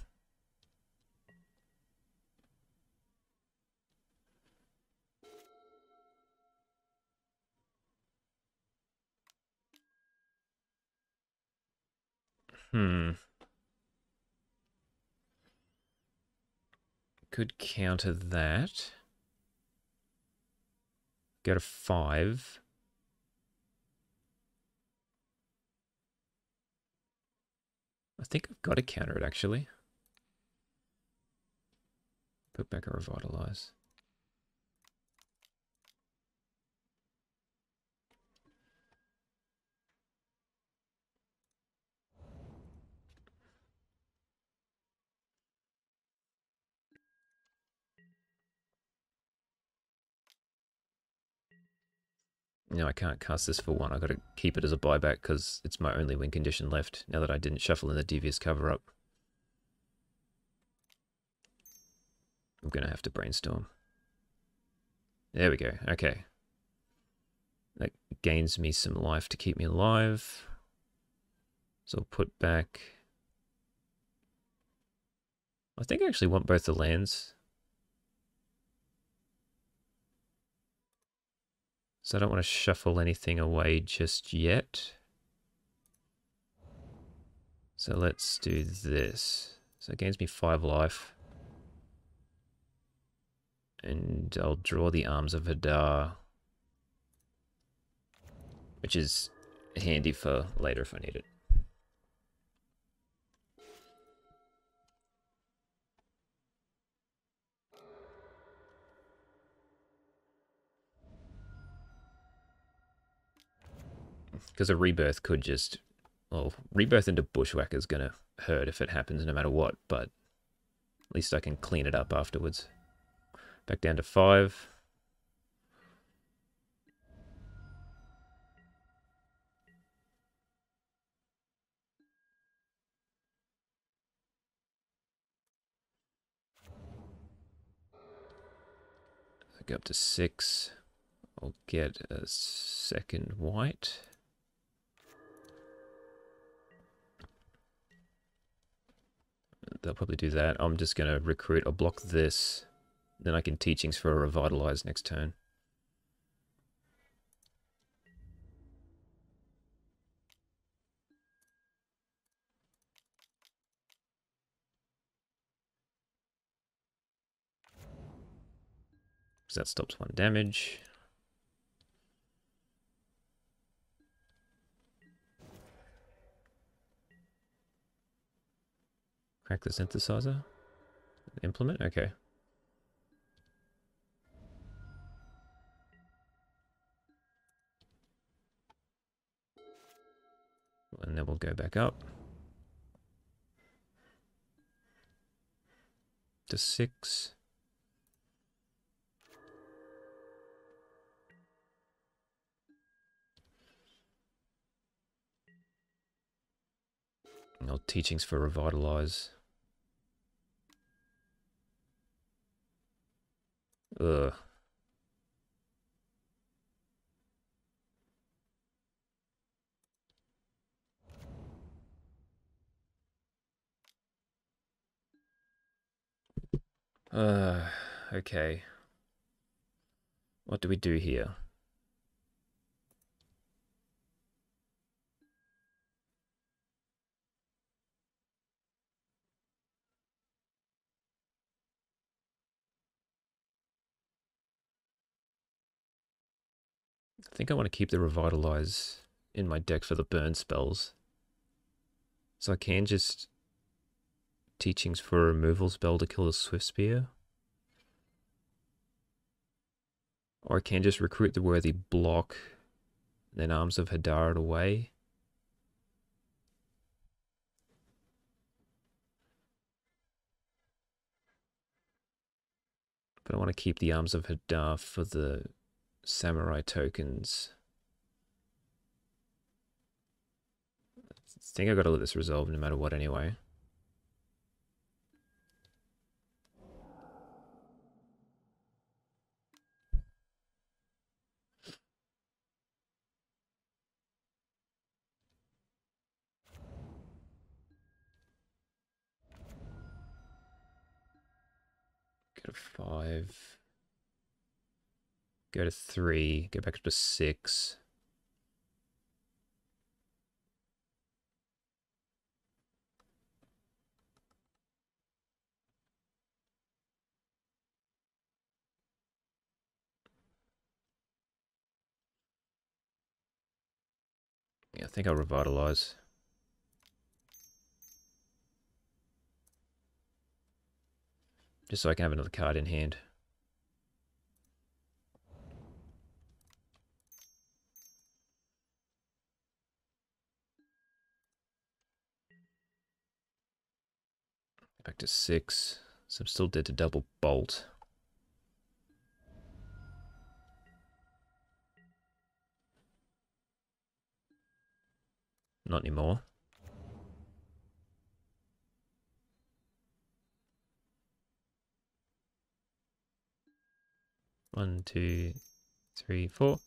Could counter that. Go to 5. I think I've got to counter it, actually. Put back a Revitalize. No, I can't cast this for 1. I've got to keep it as a buyback because it's my only win condition left now that I didn't shuffle in the Devious Cover-Up. I'm going to have to brainstorm. There we go. Okay. That gains me some life to keep me alive. So I'll put back... I think I actually want both the lands. So I don't want to shuffle anything away just yet. So let's do this. So it gains me 5 life. And I'll draw the Arms of Hadar, which is handy for later if I need it. Because a Rebirth could just... Well, Rebirth into Bushwhacker is going to hurt if it happens no matter what, but at least I can clean it up afterwards. Back down to 5. Go up to 6. I'll get a second white. They'll probably do that. I'm just going to recruit. I'll block this. Then I can Teachings for a Revitalize next turn. So that stops 1 damage. Crack the Synthesizer? Implement? Okay. And then we'll go back up. To 6. Oh, teachings for revitalize. Ugh. Okay. What do we do here? I think I want to keep the revitalize in my deck for the burn spells. So I can just teachings for a removal spell to kill a Swift Spear. Or I can just recruit the worthy block, then Arms of Hadar it away. But I want to keep the Arms of Hadar for the Samurai tokens. I think I gotta let this resolve no matter what anyway. Go to 5. Go to 3. Go back up to 6. Yeah, I think I'll revitalize. Just so I can have another card in hand. Back to 6. So I'm still dead to double bolt. Not anymore. One, 2, 3, 4.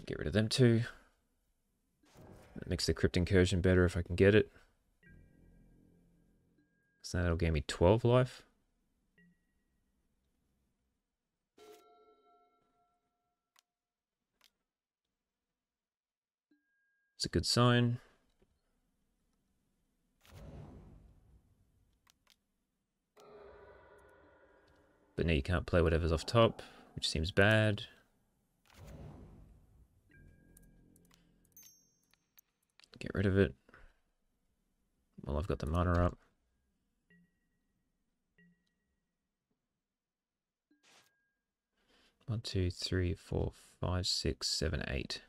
Get rid of them two. That makes the Crypt Incursion better if I can get it. So that'll give me 12 life. It's a good sign. But now you can't play whatever's off top, which seems bad. Get rid of it. Well, I've got the mana up. One, 2, 3, 4, 5, 6, 7, 8.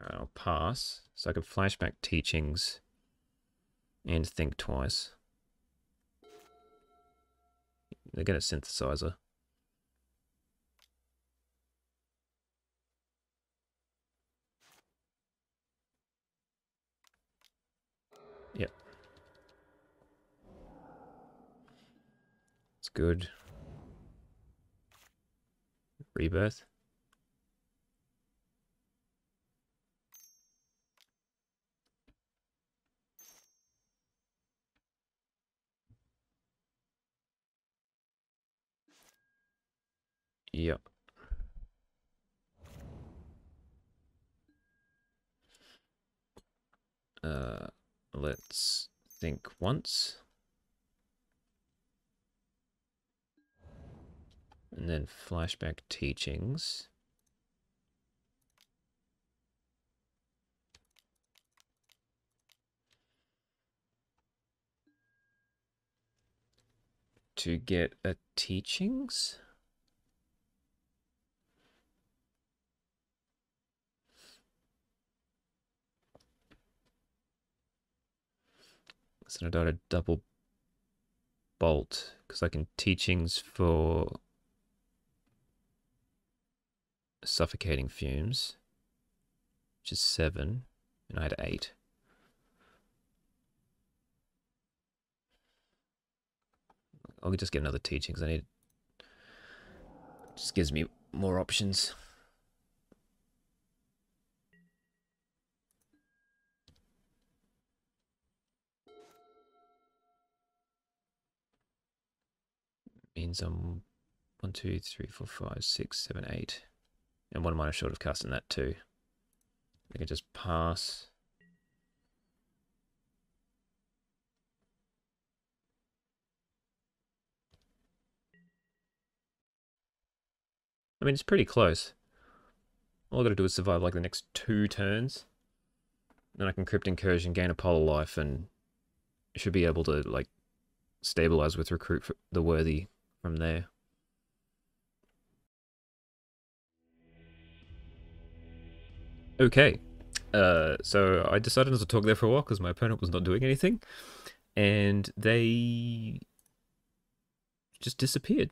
Alright, I'll pass. So I can flashback teachings and think twice. They get a synthesizer. Yep. It's good. Rebirth. Yep. Let's think once. And then flashback teachings. To get a teachings? So I got a double bolt because I can teachings for suffocating fumes, which is 7. and I had 8. I'll just get another teaching because I need. Just gives me more options. Means I'm 1, 2, 3, 4, 5, 6, 7, 8. And one mana short of casting that too. I can just pass. I mean, it's pretty close. All I gotta do is survive like the next 2 turns. Then I can Crypt Incursion, gain a Polar Life, and should be able to like stabilize with Recruit the Worthy from there. Okay. So I decided not to talk there for a while because my opponent was not doing anything. And they just disappeared.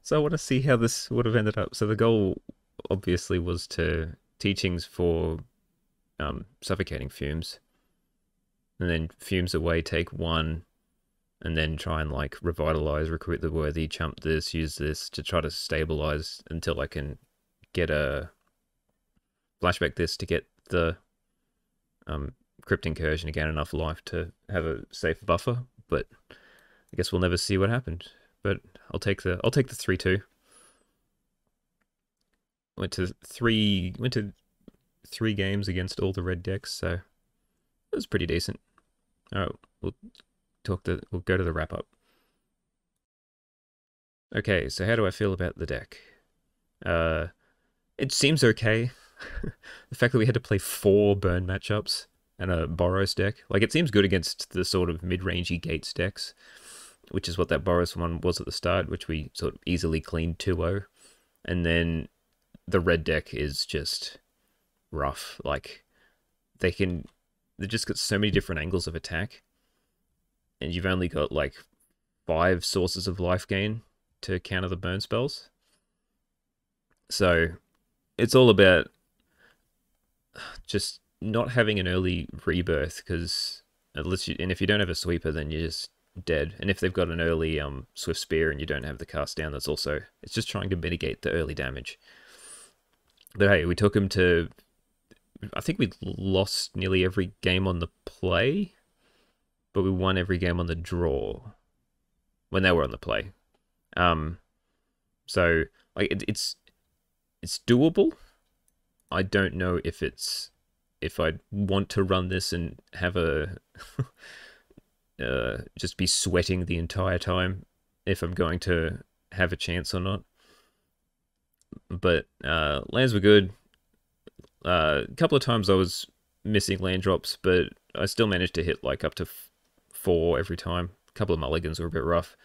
So I want to see how this would have ended up. So the goal obviously was to teachings for suffocating fumes. And then fumes away, take 1, and then try and like revitalize, recruit the worthy, chump this, use this to try to stabilize until I can get a flashback this to get the Crypt Incursion again enough life to have a safe buffer. But I guess we'll never see what happened. But I'll take the 3-2. Went to three games against all the red decks, so it was pretty decent. All right, we'll go to the wrap up. Okay, so how do I feel about the deck? It seems okay. The fact that we had to play 4 burn matchups and a Boros deck, like it seems good against the sort of mid-rangey Gates decks, which is what that Boros one was at the start, which we sort of easily cleaned 2-0. And then the red deck is just rough. Like they just got so many different angles of attack, and you've only got like 5 sources of life gain to counter the burn spells. So it's all about just not having an early rebirth, because if you don't have a sweeper, then you're just dead. And if they've got an early swift spear and you don't have the cast down, it's just trying to mitigate the early damage. But hey, we took him to, I think we lost nearly every game on the play, but we won every game on the draw when they were on the play. So like it's doable. I don't know if I'd want to run this and have a just be sweating the entire time if I'm going to have a chance or not. But lands were good. A couple of times I was missing land drops, but I still managed to hit like up to 4 every time. A couple of mulligans were a bit rough.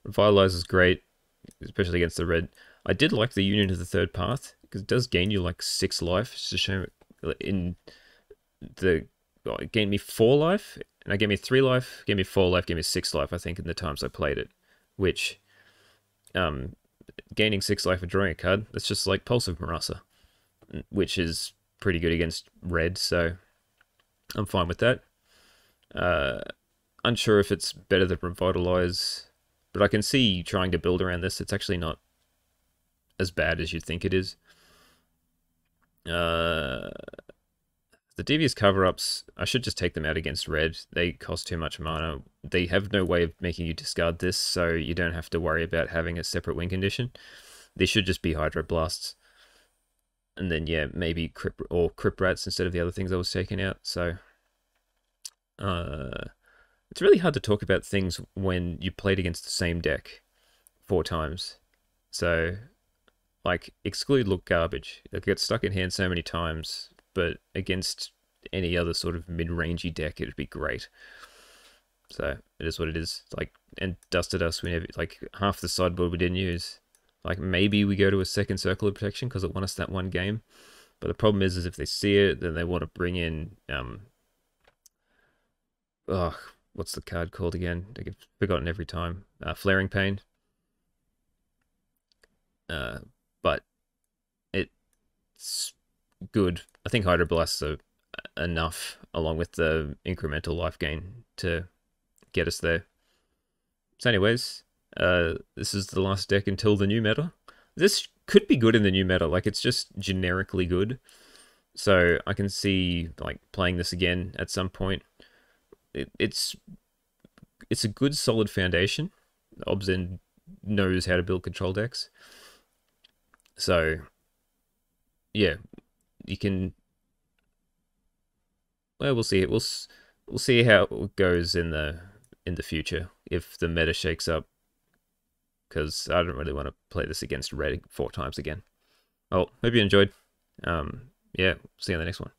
Revitalize is great, especially against the red. I did like the Union of the Third Path, because it does gain you like 6 life. It's a shame it gained me 4 life, and it gave me 3 life, gave me 4 life, gave me 6 life, I think, in the times I played it. Which, gaining 6 life and drawing a card, that's just like Pulse of Marasa, which is pretty good against red, so I'm fine with that. Unsure if it's better than Revitalize, but I can see trying to build around this. It's actually not as bad as you'd think it is. The Devious Cover-Ups, I should just take them out against red. They cost too much mana. They have no way of making you discard this, so you don't have to worry about having a separate win condition. They should just be Hydro Blasts. And then, yeah, maybe Crypt Rats instead of the other things I was taking out. So, it's really hard to talk about things when you played against the same deck 4 times. So, like, exclude Look Garbage. It gets stuck in hand so many times, but against any other sort of mid-rangey deck, it'd be great. So, it is what it is. Like, and Dusted Us, like, half the sideboard we didn't use. Like, maybe we go to a second Circle of Protection because it won us that one game. But the problem is if they see it, then they want to bring in... what's the card called again? I get forgotten every time. Flaring Pain. But it's good. I think Hydroblasts are enough, along with the incremental life gain, to get us there. So, anyways, this is the last deck until the new meta. This could be good in the new meta, like it's just generically good. So I can see like playing this again at some point. It's a good solid foundation. Obzin knows how to build control decks. So yeah, you can. Well, we'll see. We'll see how it goes in the future if the meta shakes up. Because I don't really want to play this against Red 4 times again. Oh, hope you enjoyed. Yeah, see you on the next one.